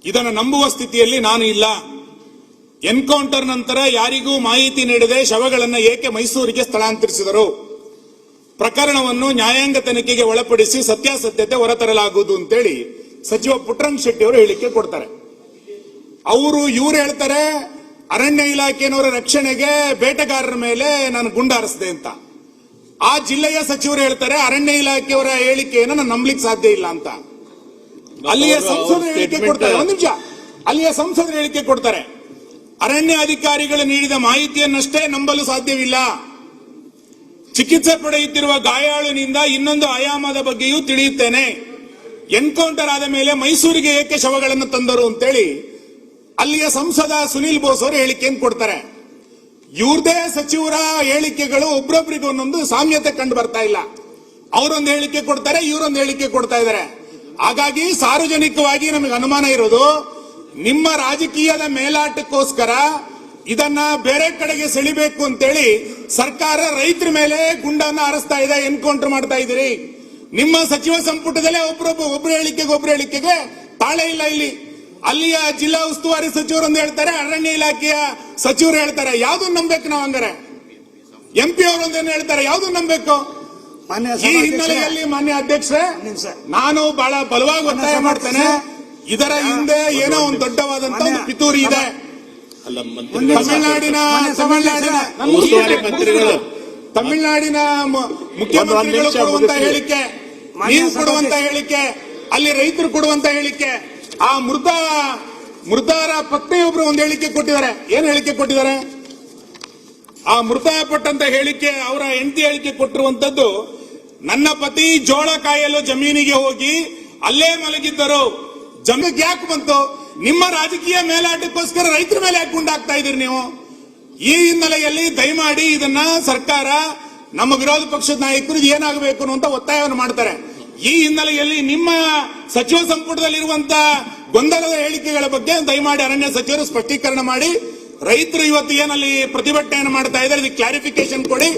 Speaker 1: ಇದನ್ನು ನಂಬುವ ಸ್ಥಿತಿಯಲ್ಲಿ ನಾನು ಇಲ್ಲ. ಎನ್ಕೌಂಟರ್ ನಂತರ ಯಾರಿಗೂ ಮಾಹಿತಿ ನೀಡದೆ ಶವಗಳನ್ನು ಏಕೆ ಮೈಸೂರಿಗೆ ಸ್ಥಳಾಂತರಿಸಿದರು? ಪ್ರಕರಣವನ್ನು ನ್ಯಾಯಾಂಗ ತನಿಖೆಗೆ ಒಳಪಡಿಸಿ ಸತ್ಯಾಸತ್ಯತೆ ಹೊರತರಲಾಗುವುದು ಅಂತೇಳಿ ಸಚಿವ ಪುಟ್ಟರಂಗ ಶೆಟ್ಟಿ ಅವರು ಹೇಳಿಕೆ ಕೊಡ್ತಾರೆ. ಇವ್ರು ಹೇಳ್ತಾರೆ ಅರಣ್ಯ ಇಲಾಖೆಯವರ ರಕ್ಷಣೆಗೆ ಬೇಟೆಗಾರರ ಮೇಲೆ ನಾನು ಗುಂಡಾರಿಸಿದೆ ಅಂತ. ಆ ಜಿಲ್ಲೆಯ ಸಚಿವರು ಹೇಳ್ತಾರೆ ಅರಣ್ಯ ಇಲಾಖೆಯವರ ಹೇಳಿಕೆಯನ್ನು ನಾನು ನಂಬಲಿಕ್ಕೆ ಸಾಧ್ಯ ಇಲ್ಲ ಅಂತ. ಅಲ್ಲಿಯ ಸಂಸದರು ಹೇಳಿಕೆ ಕೊಡ್ತಾರೆ. ಒಂದು ನಿಮಿಷ, ಅಲ್ಲಿಯ ಸಂಸದರು ಹೇಳಿಕೆ ಕೊಡ್ತಾರೆ, ಅರಣ್ಯ ಅಧಿಕಾರಿಗಳು ನೀಡಿದ ಮಾಹಿತಿಯನ್ನಷ್ಟೇ ನಂಬಲು ಸಾಧ್ಯವಿಲ್ಲ. ಚಿಕಿತ್ಸೆ ಪಡೆಯುತ್ತಿರುವ ಗಾಯಾಳುನಿಂದ ಇನ್ನೊಂದು ಆಯಾಮದ ಬಗ್ಗೆಯೂ ತಿಳಿಯುತ್ತೇನೆ. ಎನ್ಕೌಂಟರ್ ಆದ ಮೇಲೆ ಮೈಸೂರಿಗೆ ಏಕೆ ಶವಗಳನ್ನು ತಂದರು ಅಂತೇಳಿ ಅಲ್ಲಿಯ ಸಂಸದ ಸುನೀಲ್ ಬೋಸ್ ಅವರು ಹೇಳಿಕೆಯನ್ನು ಕೊಡ್ತಾರೆ. ಇವ್ರದೇ ಸಚಿವರ ಹೇಳಿಕೆಗಳು ಒಬ್ರೊಬ್ರಿಗೆ ಒಂದೊಂದು ಸಾಮ್ಯತೆ ಕಂಡು ಬರ್ತಾ ಇಲ್ಲ. ಅವರೊಂದು ಹೇಳಿಕೆ ಕೊಡ್ತಾರೆ, ಇವರೊಂದು ಹೇಳಿಕೆ ಕೊಡ್ತಾ ಇದ್ದಾರೆ. ಹಾಗಾಗಿ ಸಾರ್ವಜನಿಕವಾಗಿ ನಮಗೆ ಅನುಮಾನ ಇರೋದು, ನಿಮ್ಮ ರಾಜಕೀಯದ ಮೇಲಾಟಕ್ಕೋಸ್ಕರ ಇದನ್ನ ಬೇರೆ ಕಡೆಗೆ ಸೆಳಿಬೇಕು ಅಂತೇಳಿ ಸರ್ಕಾರ ರೈತರ ಮೇಲೆ ಗುಂಡನ್ನ ಹಾರಿಸ್ತಾ ಇದೆ, ಎನ್ಕೌಂಟರ್ ಮಾಡ್ತಾ ಇದ್ದೀರಿ. ನಿಮ್ಮ ಸಚಿವ ಸಂಪುಟದಲ್ಲೇ ಒಬ್ರು ಹೇಳಿಕೆಗೆ ತಾಳೆ ಇಲ್ಲ. ಇಲ್ಲಿ ಅಲ್ಲಿಯ ಜಿಲ್ಲಾ ಉಸ್ತುವಾರಿ ಸಚಿವರೊಂದು ಹೇಳ್ತಾರೆ, ಅರಣ್ಯ ಇಲಾಖೆಯ ಸಚಿವರು ಹೇಳ್ತಾರೆ. ಯಾವ್ದನ್ನ ನಂಬೇಕು ನಾವು? ಹಂಗಾರೆ MP ಅವರೊಂದೇನು ಹೇಳ್ತಾರೆ, ಯಾವ್ದನ್ನ ನಂಬೇಕು? ಈ ಹಿನ್ನೆಲೆಯಲ್ಲಿ ಮಾನ್ಯ ಅಧ್ಯಕ್ಷರೇ, ನಾನು ಬಹಳ ಬಲವಾಗಿ ಒತ್ತಾಯ ಮಾಡ್ತೇನೆ, ಇದರ ಹಿಂದೆ ಏನೋ ಒಂದು ದೊಡ್ಡವಾದಂತ ಒಂದು ಪಿತೂರಿ ಇದೆ. ತಮಿಳುನಾಡಿನ ಮುಖ್ಯಮಂತ್ರಿಗಳು ಕೊಡುವಂತ ಹೇಳಿಕೆ, ನೀವು ಕೊಡುವಂತ ಹೇಳಿಕೆ, ಅಲ್ಲಿ ರೈತರು ಕೊಡುವಂತ ಹೇಳಿಕೆ, ಆ ಮೃತರ ಪತ್ನಿಯೊಬ್ರು ಒಂದು ಹೇಳಿಕೆ ಕೊಟ್ಟಿದ್ದಾರೆ. ಏನ್ ಹೇಳಿಕೆ ಕೊಟ್ಟಿದ್ದಾರೆ? ಆ ಮೃತಪಟ್ಟಂತ ಹೇಳಿಕೆ, ಅವರ ಹೆಂಡತಿ ಹೇಳಿಕೆ ಕೊಟ್ಟಿರುವಂತದ್ದು, ನನ್ನ ಪತಿ ಜೋಳ ಕಾಯಲು ಜಮೀನಿಗೆ ಹೋಗಿ ಅಲ್ಲೇ ಮಲಗಿದ್ದರು. ಜಮೀನಿಗೆ ಯಾಕೆ ಬಂತು? ನಿಮ್ಮ ರಾಜಕೀಯ ಮೇಲಾಟಕ್ಕೋಸ್ಕರ ರೈತರ ಮೇಲೆ ಯಾಕೆ ಗುಂಡಾಗ್ತಾ ಇದ್ದೀರಿ ನೀವು? ಈ ಹಿನ್ನೆಲೆಯಲ್ಲಿ ದಯಮಾಡಿ ಇದನ್ನ ಸರ್ಕಾರ, ನಮ್ಮ ವಿರೋಧ ಪಕ್ಷದ ನಾಯಕರು ಏನಾಗಬೇಕು ಅನ್ನುವಂತ ಒತ್ತಾಯವನ್ನು ಮಾಡ್ತಾರೆ. ಈ ಹಿನ್ನೆಲೆಯಲ್ಲಿ ನಿಮ್ಮ ಸಚಿವ ಸಂಪುಟದಲ್ಲಿರುವಂತಹ ಗೊಂದಲದ ಹೇಳಿಕೆಗಳ ಬಗ್ಗೆ ದಯಮಾಡಿ ಅರಣ್ಯ ಸಚಿವರು ಸ್ಪಷ್ಟೀಕರಣ ಮಾಡಿ, ರೈತರು ಇವತ್ತು ಏನಲ್ಲಿ ಪ್ರತಿಭಟನೆಯನ್ನು ಮಾಡ್ತಾ ಇದ್ದಾರೆ ಇದಕ್ಕೆ ಕ್ಲಾರಿಫಿಕೇಶನ್ ಕೊಡಿ.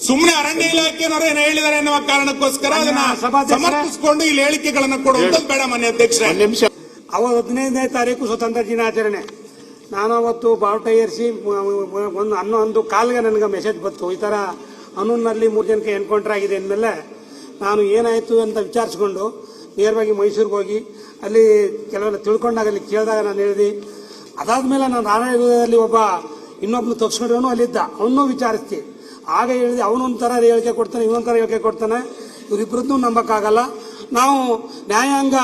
Speaker 1: ಸುಮ್ಮನೆ ಅರಣ್ಯ ಇಲಾಖೆಯವರು ಏನು ಹೇಳಿದ್ದಾರೆ ಎನ್ನುವ ಕಾರಣಕ್ಕೋಸ್ಕರ ಅದನ್ನ ಸಮರ್ಥಿಸಿಕೊಂಡು ಇಲ್ಲಿ ಹೇಳಿಕೆಗಳನ್ನು ಕೊಡುವಂತದ್ದು ಬೇಡ. ಮಾನ್ಯ ಅಧ್ಯಕ್ಷರೇ,
Speaker 4: ಅವತ್ತು 15ನೇ ತಾರೀಕು ಸ್ವತಂತ್ರ ದಿನಾಚರಣೆ. ನಾನು ಅವತ್ತು ಬಾವುಟ ಏರಿಸಿ ಒಂದು 11:15 ನನಗೆ ಮೆಸೇಜ್ ಬಂತು, ಈ ತರ ಅನ್ನೂರಿನಲ್ಲಿ 3 ಜನಕ್ಕೆ ಎನ್ಕೌಂಟರ್ ಆಗಿದೆ ಅಂದಮೇಲೆ ನಾನು ಏನಾಯ್ತು ಅಂತ ವಿಚಾರಿಸಿಕೊಂಡು ನೇರವಾಗಿ ಮೈಸೂರಿಗೆ ಹೋಗಿ ಅಲ್ಲಿ ಕೆಲವೆಲ್ಲ ತಿಳ್ಕೊಂಡಾಗ ಅಲ್ಲಿ ಕೇಳಿದಾಗ ನಾನು ಹೇಳಿದೆ. ಅದಾದ್ಮೇಲೆ ನಾನು ನಾರಾಯಣದಲ್ಲಿ ಇನ್ನೊಬ್ಬನು ತಗ್ಸ್ಕೊಂಡ್ರವನು ಅಲ್ಲಿದ್ದ, ಅವನು ವಿಚಾರಿಸ್ತಿ. ಆಗ ಹೇಳಿದೆ, ಅವನೊಂಥರ ಹೇಳಿಕೆ ಕೊಡ್ತಾನೆ, ಇವನೊಂಥರ ಹೇಳಿಕೆ ಕೊಡ್ತಾನೆ, ಇವರಿಬ್ಬರದ್ದು ನಂಬಕ್ಕಾಗಲ್ಲ. ನಾವು ನ್ಯಾಯಾಂಗ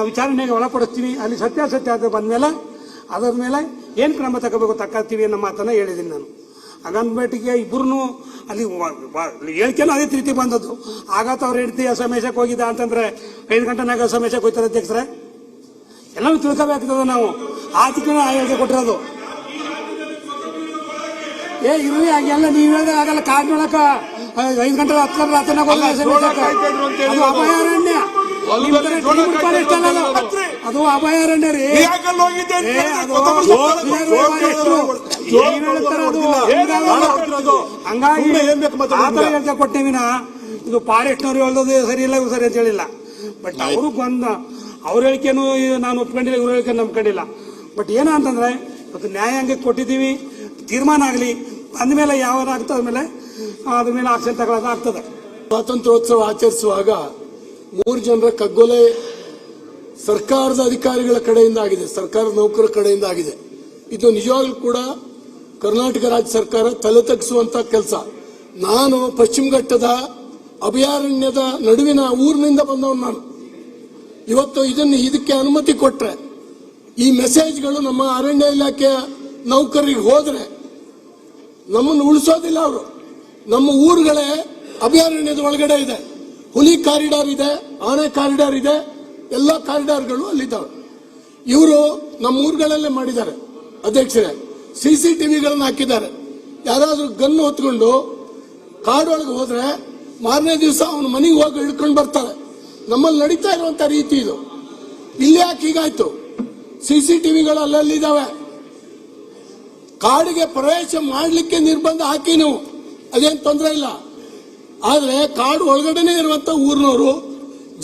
Speaker 4: ವಿಚಾರಣೆಗೆ ಒಳಪಡಿಸ್ತೀವಿ, ಅಲ್ಲಿ ಸತ್ಯಾಸತ್ಯತೆ ಬಂದ್ಮೇಲೆ ಅದರ ಮೇಲೆ ಏನು ಕ್ರಮ ತಗೋತೀವಿ ಅನ್ನೋ ಮಾತನ್ನ ಹೇಳಿದ್ದೀನಿ ನಾನು. ಹಾಗಂದ್ಬಿಟ್ಟಿಗೆ ಇಬ್ಬರು ಅಲ್ಲಿ ಹೇಳಿಕೆನೂ ಅದೇ ರೀತಿ ಬಂದದ್ದು. ಆಗತ್ತ ಅವ್ರ ಹೆಂಡತಿ ಸಮೇಶಕ್ಕೆ ಹೋಗಿದ್ದ ಅಂತಂದ್ರೆ 5 ಗಂಟೆನಾಗ ಸಮೇಶಕ್ಕೆ ಹೋಗ್ತಾರೆ ಅಧ್ಯಕ್ಷರೇ. ಎಲ್ಲವೂ ತಿಳ್ಕೋಬೇಕಾಗ್ತದೆ ನಾವು. ಆತಿಕನ ಹೇಳಿಕೆ ಕೊಟ್ಟಿರೋದು ಇರಲಿ, ಹಾಗೆಲ್ಲ ನೀವು ಹೇಳಿದ್ರೆ ಆಗಲ್ಲ. ಕಾಡ್ನೊಳಕ 5 ಗಂಟೆ 10 ರಾತ್ರಿನಾಗ ಅದು ಅಭಯಾರಣ್ಯ, ಅದು ಅಭಯಾರಣ್ಯ ರೀ. ಹಂಗಾಗಿ ಹೇಳ್ತಾ ಕೊಟ್ಟೇವಿನ ಇದು ಫಾರೆಸ್ಟ್ನವ್ರು ಹೇಳ್ದದು ಸರಿ ಇಲ್ಲ, ಇವು ಸರಿ ಅಂತ ಹೇಳಿಲ್ಲ. ಬಟ್ ಅವರು ಅವ್ರ ಹೇಳಿಕೆನು ನಾನು ಒಪ್ಕೊಂಡಿಲ್ಲ, ಇವ್ರ ಹೇಳಿಕೆ ನಂಬ್ಕೊಂಡಿಲ್ಲ. ಬಟ್ ಏನಂತಂದ್ರೆ ಇವತ್ತು ನ್ಯಾಯಾಂಗಕ್ಕೆ ಕೊಟ್ಟಿದ್ದೀವಿ, ತೀರ್ಮಾನ ಆಗಲಿ, ಅಂದಮೇಲೆ ಯಾವಾಗ್ತದೆ ಅದ್ಮೇಲೆ ಅದ್ರ ಮೇಲೆ ಆಕ್ಷನ್ ತಗೊಳ್ಳೋದಾಗ್ತದೆ.
Speaker 5: ಸ್ವಾತಂತ್ರ್ಯೋತ್ಸವ ಆಚರಿಸುವಾಗ 3 ಜನರ ಕಗ್ಗೊಲೆ ಸರ್ಕಾರದ ಅಧಿಕಾರಿಗಳ ಕಡೆಯಿಂದ ಆಗಿದೆ, ಸರ್ಕಾರದ ನೌಕರರ ಕಡೆಯಿಂದ ಆಗಿದೆ. ಇದು ನಿಜವಾಗ್ಲೂ ಕೂಡ ಕರ್ನಾಟಕ ರಾಜ್ಯ ಸರ್ಕಾರ ತಲೆ ತಗ್ಗಿಸುವಂತ ಕೆಲಸ. ನಾನು ಪಶ್ಚಿಮ ಘಟ್ಟದ ಅಭಯಾರಣ್ಯದ ನಡುವಿನ ಊರಿನಿಂದ ಬಂದವನು. ನಾನು ಇವತ್ತು ಇದಕ್ಕೆ ಅನುಮತಿ ಕೊಟ್ರೆ, ಈ ಮೆಸೇಜ್ಗಳು ನಮ್ಮ ಅರಣ್ಯ ಇಲಾಖೆಯ ನೌಕರರಿಗೆ ಹೋದ್ರೆ ನಮ್ಮನ್ನು ಉಳಿಸೋದಿಲ್ಲ ಅವರು. ನಮ್ಮ ಊರುಗಳೇ ಅಭಯಾರಣ್ಯದ ಒಳಗಡೆ ಇದೆ, ಹುಲಿ ಕಾರಿಡಾರ್ ಇದೆ, ಆನೆ ಕಾರಿಡಾರ್ ಇದೆ, ಎಲ್ಲ ಕಾರಿಡಾರ್ಗಳು ಅಲ್ಲಿದ್ದಾವೆ. ಇವರು ನಮ್ಮ ಊರುಗಳಲ್ಲೇ ಮಾಡಿದ್ದಾರೆ ಅಧ್ಯಕ್ಷರೇ. CCTVಗಳನ್ನು ಹಾಕಿದ್ದಾರೆ. ಯಾರಾದ್ರೂ ಗನ್ನು ಹೊತ್ಕೊಂಡು ಕಾಡೊಳಗೆ ಹೋದ್ರೆ ಮಾರನೇ ದಿವಸ ಅವನ ಮನೆಗೆ ಹೋಗಿ ಹಿಡ್ಕೊಂಡು ಬರ್ತಾರೆ. ನಮ್ಮಲ್ಲಿ ನಡೀತಾ ಇರುವಂತ ರೀತಿ ಇದು. ಇಲ್ಲಿ ಯಾಕೆ ಹೀಗಾಯ್ತು? CCTVಗಳು ಅಲ್ಲಲ್ಲಿದ್ದಾವೆ. ಕಾಡಿಗೆ ಪ್ರವೇಶ ಮಾಡಲಿಕ್ಕೆ ನಿರ್ಬಂಧ ಹಾಕಿ ನೀವು, ಅದೇನು ತೊಂದರೆ ಇಲ್ಲ. ಆದ್ರೆ ಕಾಡು ಒಳಗಡೆನೆ ಇರುವಂತ ಊರಿನವರು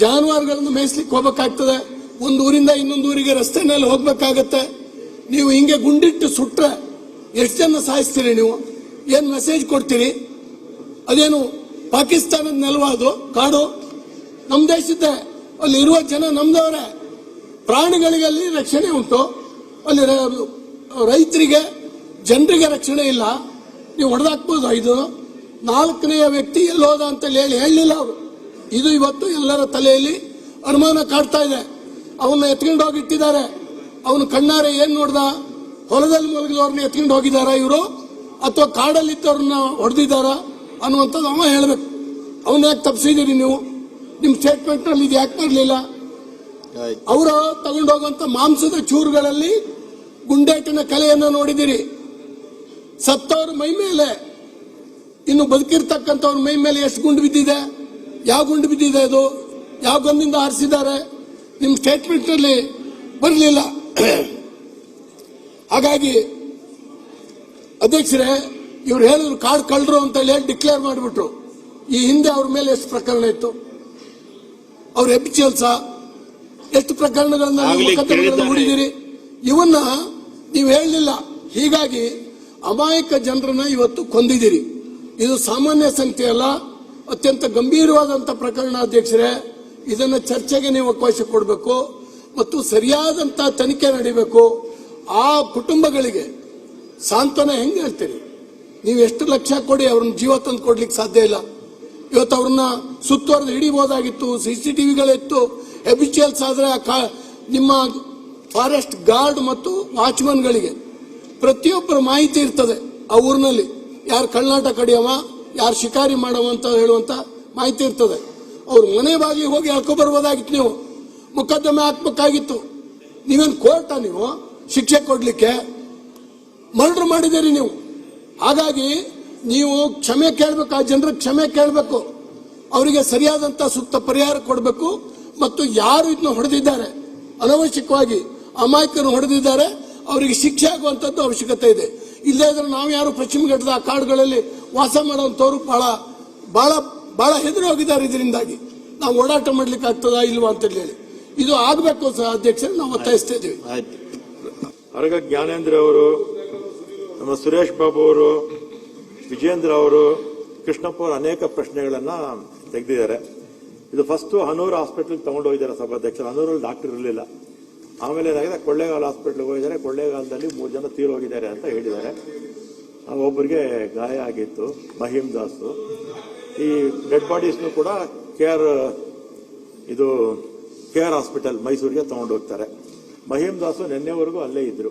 Speaker 5: ಜಾನುವಾರುಗಳನ್ನು ಮೇಯಿಸ್ಲಿಕ್ಕೆ ಹೋಗ್ಬೇಕಾಗ್ತದೆ. ಒಂದು ಊರಿಂದ ಇನ್ನೊಂದು ಊರಿಗೆ ರಸ್ತೆನಲ್ಲಿ ಹೋಗ್ಬೇಕಾಗತ್ತೆ. ನೀವು ಹಿಂಗೆ ಗುಂಡಿಟ್ಟು ಸುಟ್ರೆ ಎಷ್ಟು ಜನ ಸಾಯಿಸ್ತೀರಿ? ನೀವು ಏನ್ ಮೆಸೇಜ್ ಕೊಡ್ತೀರಿ? ಅದೇನು ಪಾಕಿಸ್ತಾನದ ನೆಲವಾ ಅದು? ಕಾಡು ನಮ್ಮ ದೇಶದ್ದೇ, ಅಲ್ಲಿ ಇರುವ ಜನ ನಮ್ದವರೇ. ಪ್ರಾಣಿಗಳಿಗೆ ಅಲ್ಲಿ ರಕ್ಷಣೆ ಉಂಟು, ಅಲ್ಲಿ ರೈತರಿಗೆ ಜನರಿಗೆ ರಕ್ಷಣೆ ಇಲ್ಲ. ನೀವು ಹೊಡೆದಾಕ್ಬೋದು. ಇದು 4ನೇ ವ್ಯಕ್ತಿ ಎಲ್ಲೋದ ಅಂತ ಹೇಳಲಿಲ್ಲ ಅವರು. ಇದು ಇವತ್ತು ಎಲ್ಲರ ತಲೆಯಲ್ಲಿ ಅನುಮಾನ ಕಾಡ್ತಾ ಇದೆ. ಅವನ್ನ ಎತ್ಕೊಂಡು ಹೋಗಿಟ್ಟಿದ್ದಾರೆ. ಅವನು ಕಣ್ಣಾರೆ ಏನ್ ನೋಡ್ದ? ಹೊಲದಲ್ಲಿ ಮಲಗಿದವ್ರನ್ನ ಎತ್ಕೊಂಡು ಹೋಗಿದಾರ ಇವರು, ಅಥವಾ ಕಾಡಲ್ಲಿದ್ದವ್ರನ್ನ ಹೊಡೆದಿದ್ದಾರ ಅನ್ನುವಂಥದ್ದು ಅವ ಹೇಳಬೇಕು. ಅವನ್ನ ಯಾಕೆ ತಪ್ಪಿಸಿದ್ದೀರಿ ನೀವು? ನಿಮ್ಮ ಸ್ಟೇಟ್ಮೆಂಟ್ ನಲ್ಲಿ ಇದು ಯಾಕೆ ಬರಲಿಲ್ಲ? ಅವರು ತಗೊಂಡೋಗುವಂತ ಮಾಂಸದ ಚೂರುಗಳಲ್ಲಿ ಗುಂಡೇಟಿನ ಕಲೆಯನ್ನು ನೋಡಿದಿರಿ. ಸತ್ತವ್ರ ಮೈ ಮೇಲೆ, ಇನ್ನು ಬದುಕಿರ್ತಕ್ಕಂಥವ್ರ ಮೈ ಮೇಲೆ ಎಷ್ಟು ಗುಂಡು ಬಿದ್ದಿದೆ? ಯಾವ ಗುಂಡು ಬಿದ್ದಿದೆ? ಅದು ಯಾವ ಗನ್ನಿಂದ ಹಾರಿಸಿದ್ದಾರೆ? ನಿಮ್ಮ ಸ್ಟೇಟ್ಮೆಂಟ್ ನಲ್ಲಿ ಬರಲಿಲ್ಲ. ಹಾಗಾಗಿ ಅಧ್ಯಕ್ಷರೇ, ಇವ್ರು ಹೇಳಿದ್ರು ಕಾಡು ಕಳ್ಳರು ಅಂತ ಹೇಳಿ ಡಿಕ್ಲೇರ್ ಮಾಡಿಬಿಟ್ರು. ಈ ಹಿಂದೆ ಅವ್ರ ಮೇಲೆ ಎಷ್ಟು ಪ್ರಕರಣ ಇತ್ತು? ಅವ್ರ ಎಪಿಚಿಯಲ್ಸ ಎಷ್ಟು ಪ್ರಕರಣಗಳನ್ನ ನೋಡಿದಿರಿ? ಇವನ್ನ ನೀವು ಹೇಳಲಿಲ್ಲ. ಹೀಗಾಗಿ ಅಮಾಯಕ ಜನರನ್ನ ಇವತ್ತು ಕೊಂದಿದ್ದೀರಿ. ಇದು ಸಾಮಾನ್ಯ ಸಂಖ್ಯೆ ಅಲ್ಲ, ಅತ್ಯಂತ ಗಂಭೀರವಾದಂತ ಪ್ರಕರಣ. ಅಧ್ಯಕ್ಷರೇ, ಇದನ್ನ ಚರ್ಚೆಗೆ ನೀವು ಅವಕಾಶ ಕೊಡಬೇಕು ಮತ್ತು ಸರಿಯಾದಂತ ತನಿಖೆ ನಡೀಬೇಕು. ಆ ಕುಟುಂಬಗಳಿಗೆ ಸಾಂತ್ವನ ಹೆಂಗೆ ಹೇಳ್ತೀರಿ? ನೀವು ಎಷ್ಟು ಲಕ್ಷ ಕೊಡಿ ಅವ್ರನ್ನ ಜೀವ ತಂದು ಕೊಡ್ಲಿಕ್ಕೆ ಸಾಧ್ಯ ಇಲ್ಲ. ಇವತ್ತು ಅವ್ರನ್ನ ಸುತ್ತುವರೆದು ಹಿಡಿಬಹುದಾಗಿತ್ತು, CCTVಗಳಿತ್ತು. ಎಬಿಚಿಯಲ್ಸ್ ಆದ್ರೆ ನಿಮ್ಮ ಫಾರೆಸ್ಟ್ ಗಾರ್ಡ್ ಮತ್ತು ವಾಚ್ಮನ್ಗಳಿಗೆ ಪ್ರತಿಯೊಬ್ಬರ ಮಾಹಿತಿ ಇರ್ತದೆ. ಆ ಊರಿನಲ್ಲಿ ಯಾರು ಕಳ್ಳಾಟ ಕಡಿಯವ, ಯಾರು ಶಿಕಾರಿ ಮಾಡವ ಅಂತ ಹೇಳುವಂತ ಮಾಹಿತಿ ಇರ್ತದೆ. ಅವ್ರ ಮನೆ ಬಾಗಿಲಿಗೆ ಹೋಗಿ ಹೇಳ್ಕೊಬರ್ಬೋದಾಗಿತ್ತು. ನೀವು ಮೊಕದ್ದಮೆ ಹಾಕ್ಬೇಕಾಗಿತ್ತು. ನೀವೇನು ಕೋರ್ಟ? ನೀವು ಶಿಕ್ಷೆ ಕೊಡ್ಲಿಕ್ಕೆ ಮರ್ಡರ್ ಮಾಡಿದ್ದೀರಿ ನೀವು. ಹಾಗಾಗಿ ನೀವು ಕ್ಷಮೆ ಕೇಳಬೇಕು, ಆ ಜನರಿಗೆ ಕ್ಷಮೆ ಕೇಳಬೇಕು, ಅವರಿಗೆ ಸರಿಯಾದಂತ ಸೂಕ್ತ ಪರಿಹಾರ ಕೊಡಬೇಕು. ಮತ್ತು ಯಾರು ಇದನ್ನ ಹೊಡೆದಿದ್ದಾರೆ, ಅನವಶ್ಯಕವಾಗಿ ಅಮಾಯಕರು ಹೊಡೆದಿದ್ದಾರೆ, ಅವರಿಗೆ ಶಿಕ್ಷೆ ಆಗುವಂತದ್ದು ಅವಶ್ಯಕತೆ ಇದೆ. ಇಲ್ಲದೇ ಇದ್ರೆ ನಾವು ಯಾರು ಪಶ್ಚಿಮ ಘಟ್ಟದ ಆ ಕಾಡುಗಳಲ್ಲಿ ವಾಸ ಮಾಡುವಂತವ್ರು ಬಹಳ ಬಹಳ ಬಹಳ ಹೆದರಿ ಹೋಗಿದ್ದಾರೆ. ಇದರಿಂದಾಗಿ ನಾವು ಓಡಾಟ ಮಾಡ್ಲಿಕ್ಕೆ ಆಗ್ತದಾ ಇಲ್ವಾ ಅಂತ ಹೇಳಿ ಇದು ಆಗ್ಬೇಕು ಅಧ್ಯಕ್ಷರು, ನಾವು ಒತ್ತಾಯಿಸ್ತಾ ಇದ್ದೀವಿ.
Speaker 6: ಅರಗ ಜ್ಞಾನೇಂದ್ರ ಅವರು, ನಮ್ಮ ಸುರೇಶ್ ಬಾಬು ಅವರು, ವಿಜೇಂದ್ರ ಅವರು, ಕೃಷ್ಣಪ್ಪ ಅವರು ಅನೇಕ ಪ್ರಶ್ನೆಗಳನ್ನ ತೆಗೆದಿದ್ದಾರೆ. ಇದು ಫಸ್ಟ್ ಹನೂರು ಹಾಸ್ಪಿಟಲ್ ತಗೊಂಡು ಹೋಗಿದ್ದಾರೆ ಸಭಾಧ್ಯಕ್ಷರು. ಹನೂರಲ್ಲಿ ಡಾಕ್ಟರ್ ಇರಲಿಲ್ಲ. ಆಮೇಲೆ ಏನಾಗಿದೆ, ಕೊಳ್ಳೇಗಾಲ ಹಾಸ್ಪಿಟಲ್ಗೆ ಹೋಗಿದ್ದಾರೆ. ಕೊಳ್ಳೇಗಾಲದಲ್ಲಿ 3 ಜನ ತೀರೋಗಿದ್ದಾರೆ ಅಂತ ಹೇಳಿದ್ದಾರೆ. ಒಬ್ಬರಿಗೆ ಗಾಯ ಆಗಿತ್ತು, ಮಹೀಮ್ ದಾಸ್. ಈ ಡೆಡ್ ಬಾಡೀಸ್ನು ಕೂಡ ಕೇರ್ ಹಾಸ್ಪಿಟಲ್ ಮೈಸೂರಿಗೆ ತಗೊಂಡು ಹೋಗ್ತಾರೆ. ಮಹೀಮ್ ದಾಸು ನಿನ್ನೆವರೆಗೂ ಅಲ್ಲೇ ಇದ್ರು.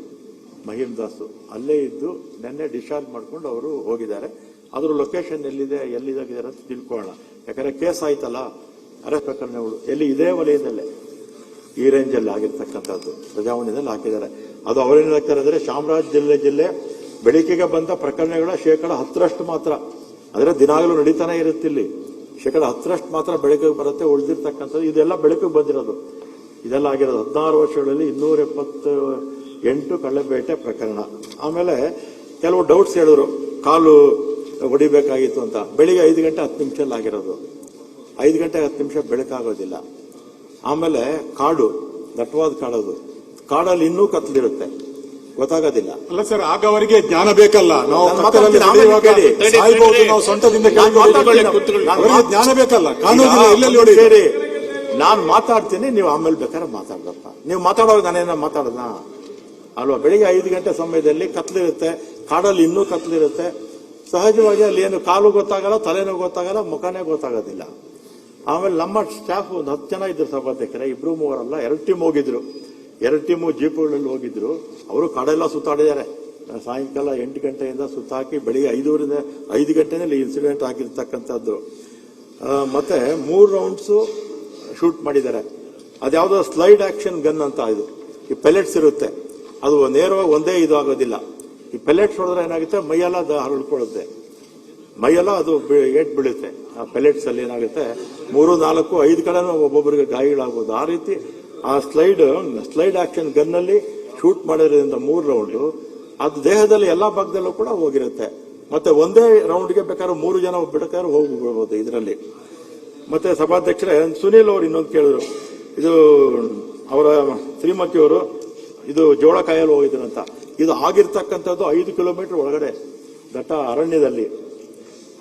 Speaker 6: ಮಹೀಮ್ ದಾಸು ಅಲ್ಲೇ ಇದ್ದು ನಿನ್ನೆ ಡಿಸ್ಚಾರ್ಜ್ ಮಾಡ್ಕೊಂಡು ಅವರು ಹೋಗಿದ್ದಾರೆ. ಅದ್ರ ಲೊಕೇಶನ್ ಎಲ್ಲಿದ್ದಾರೆ ಅಂತ ತಿಳ್ಕೊಳ್ಳೋಣ. ಯಾಕಂದ್ರೆ ಕೇಸ್ ಆಯ್ತಲ್ಲ, ಅರೆಸ್ಟ್ ಪ್ರಕರಣಗಳು ಎಲ್ಲಿ ಇದೇ ವಲಯದಲ್ಲೇ ಈ ರೇಂಜಲ್ಲಿ ಆಗಿರ್ತಕ್ಕಂಥದ್ದು ಪ್ರಜಾವಾಣಿಯಲ್ಲಿ ಹಾಕಿದ್ದಾರೆ. ಅದು ಅವರೇನು ಹಾಕ್ತಾರೆ ಅಂದ್ರೆ, ಚಾಮರಾಜ ಜಿಲ್ಲೆ ಬೆಳಕಿಗೆ ಬಂದ ಪ್ರಕರಣಗಳ 10% ಮಾತ್ರ, ಅಂದ್ರೆ ದಿನಾಗಲೂ ನಡೀತಾನೆ ಇರುತ್ತಿಲ್ಲಿ. 10% ಮಾತ್ರ ಬೆಳಕಿಗೆ ಬರುತ್ತೆ. ಉಳಿದಿರ್ತಕ್ಕಂಥದ್ದು ಇದೆಲ್ಲ ಬೆಳಕಿಗೆ ಬಂದಿರೋದು. ಇದೆಲ್ಲ ಆಗಿರೋದು 16 ವರ್ಷಗಳಲ್ಲಿ 278 ಕಳ್ಳಬೇಟೆ ಪ್ರಕರಣ. ಆಮೇಲೆ ಕೆಲವು ಡೌಟ್ಸ್ ಹೇಳಿದ್ರು, ಕಾಲು ಹೊಡಿಬೇಕಾಗಿತ್ತು ಅಂತ. ಬೆಳಿಗ್ಗೆ 5 ಗಂಟೆ 10 ನಿಮಿಷದಲ್ಲಿ ಆಗಿರೋದು. 5 ಗಂಟೆ 10 ನಿಮಿಷ ಬೆಳಕಾಗೋದಿಲ್ಲ. ಆಮೇಲೆ ಕಾಡು ದಟ್ಟವಾದ ಕಾಡೋದು, ಕಾಡಲ್ಲಿ ಇನ್ನೂ ಕತ್ಲಿರುತ್ತೆ, ಗೊತ್ತಾಗೋದಿಲ್ಲ.
Speaker 2: ಅಲ್ಲ ಸರ್, ಆಗ ಅವರಿಗೆ ಜ್ಞಾನ ಬೇಕಲ್ಲ. ನಾವು ಸ್ವಂತದಿಂದ ಜ್ಞಾನ ಬೇಕಲ್ಲ, ಕಾನೂನು ಎಲ್ಲೆಲ್ಲಿ
Speaker 6: ಹೇಳಿ. ನಾನು ಮಾತಾಡ್ತೀನಿ, ನೀವು ಆಮೇಲೆ ಬೇಕಾದ್ರೆ ಮಾತಾಡ್ದಪ್ಪ. ನೀವು ಮಾತಾಡೋವಾಗ ನಾನೇನ ಮಾತಾಡೋಣ ಅಲ್ವಾ? ಬೆಳಿಗ್ಗೆ 5 ಗಂಟೆ ಸಮಯದಲ್ಲಿ ಕತ್ಲಿರುತ್ತೆ, ಕಾಡಲ್ಲಿ ಇನ್ನೂ ಕತ್ಲಿರುತ್ತೆ. ಸಹಜವಾಗಿ ಅಲ್ಲಿ ಏನು ಕಾಲು ಗೊತ್ತಾಗಲ್ಲ, ತಲೆನೂ ಗೊತ್ತಾಗಲ್ಲ, ಮುಖನೇ ಗೊತ್ತಾಗೋದಿಲ್ಲ. ಆಮೇಲೆ ನಮ್ಮ ಸ್ಟಾಫ್ ಒಂದು 10 ಜನ ಇದ್ರು ಸಭಾಧ್ಯಕ್ಷರೇ, 2-3 2 ಟೀಮ್ ಹೋಗಿದ್ರು. 2 ಟೀಮು ಜೀಪುಗಳಲ್ಲಿ ಹೋಗಿದ್ರು. ಅವರು ಕಾಡೆಲ್ಲ ಸುತ್ತಾಡಿದ್ದಾರೆ. ಸಾಯಂಕಾಲ 8 ಗಂಟೆಯಿಂದ ಸುತ್ತಾಕಿ ಬೆಳಿಗ್ಗೆ 5 ಗಂಟೆನಲ್ಲಿ ಇನ್ಸಿಡೆಂಟ್ ಆಗಿರ್ತಕ್ಕಂಥದ್ದು. ಮತ್ತೆ 3 ರೌಂಡ್ಸು ಶೂಟ್ ಮಾಡಿದ್ದಾರೆ. ಅದ್ಯಾವುದೋ ಸ್ಲೈಡ್ ಆಕ್ಷನ್ ಗನ್ ಅಂತ. ಇದು ಈ ಪೆಲೆಟ್ಸ್ ಇರುತ್ತೆ, ಅದು ನೇರವಾಗಿ ಒಂದೇ ಇದು ಆಗೋದಿಲ್ಲ. ಈ ಪೆಲೆಟ್ಸ್ ಹೊಡೆದ್ರೆ ಏನಾಗುತ್ತೆ, ಮೈಯೆಲ್ಲ ಹರಡ್ಕೊಳ್ಳುತ್ತೆ, ಮೈಯೆಲ್ಲ ಅದು ಏಟ್ ಬೀಳುತ್ತೆ. ಆ ಪೆಲೆಟ್ಸ್ ಅಲ್ಲಿ ಏನಾಗುತ್ತೆ, 3, 4, 5 ಕಡೆನೂ ಒಬ್ಬೊಬ್ಬರಿಗೆ ಗಾಯಗಳಾಗ್ಬೋದು. ಆ ರೀತಿ ಆ ಸ್ಲೈಡ್ ಆಕ್ಷನ್ ಗನ್ನಲ್ಲಿ ಶೂಟ್ ಮಾಡೋದ್ರಿಂದ 3 ರೌಂಡು ಅದು ದೇಹದಲ್ಲಿ ಎಲ್ಲಾ ಭಾಗದಲ್ಲೂ ಕೂಡ ಹೋಗಿರುತ್ತೆ. ಮತ್ತೆ ಒಂದೇ ರೌಂಡ್ಗೆ ಬೇಕಾದ್ರೆ 3 ಜನ ಬೇಕಾದ್ರೆ ಹೋಗ್ಬಿಡ್ಬೋದು ಇದರಲ್ಲಿ. ಮತ್ತೆ ಸಭಾಧ್ಯಕ್ಷರೇ, ಸುನೀಲ್ ಅವರು ಇನ್ನೊಂದು ಕೇಳಿದ್ರು, ಇದು ಅವರ ಶ್ರೀಮತಿಯವರು ಇದು ಜೋಳ ಕಾಯಲು ಹೋಗಿದ್ರಂತ. ಇದು ಆಗಿರ್ತಕ್ಕಂಥದ್ದು 5 ಕಿಲೋಮೀಟರ್ ಒಳಗಡೆ ದಟ್ಟ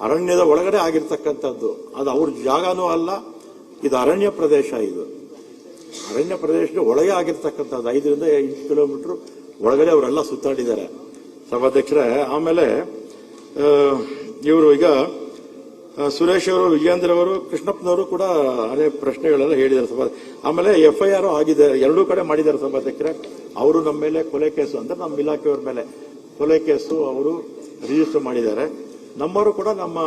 Speaker 6: ಅರಣ್ಯದ ಒಳಗಡೆ ಆಗಿರ್ತಕ್ಕಂಥದ್ದು. ಅದು ಅವ್ರ ಜಾಗನೂ ಅಲ್ಲ, ಇದು ಅರಣ್ಯ ಪ್ರದೇಶ. ಇದು ಅರಣ್ಯ ಪ್ರದೇಶದ ಒಳಗೆ ಆಗಿರ್ತಕ್ಕಂಥದ್ದು 5 ರಿಂದ 8 ಕಿಲೋಮೀಟರ್ ಒಳಗಡೆ ಅವರೆಲ್ಲ ಸುತ್ತಾಡಿದ್ದಾರೆ ಸಭಾಧ್ಯಕ್ಷರೇ. ಆಮೇಲೆ ಇವರು ಈಗ ಸುರೇಶ್ ಅವರು, ವಿಜೇಂದ್ರ ಅವರು, ಕೃಷ್ಣಪ್ಪನವರು ಕೂಡ ಅನೇಕ ಪ್ರಶ್ನೆಗಳೆಲ್ಲ ಹೇಳಿದ್ದಾರೆ ಸಭಾ. ಆಮೇಲೆ FIR ಆಗಿದೆ, 2 ಕಡೆ ಮಾಡಿದ್ದಾರೆ ಸಭಾಧ್ಯಕ್ಷರೇ. ಅವರು ನಮ್ಮ ಮೇಲೆ ಕೊಲೆ ಕೇಸು ಅಂತ, ನಮ್ಮ ಇಲಾಖೆಯವ್ರ ಮೇಲೆ ಕೊಲೆ ಕೇಸು ಅವರು ರಿಜಿಸ್ಟರ್ ಮಾಡಿದ್ದಾರೆ. ನಮ್ಮವರು ಕೂಡ ನಮ್ಮ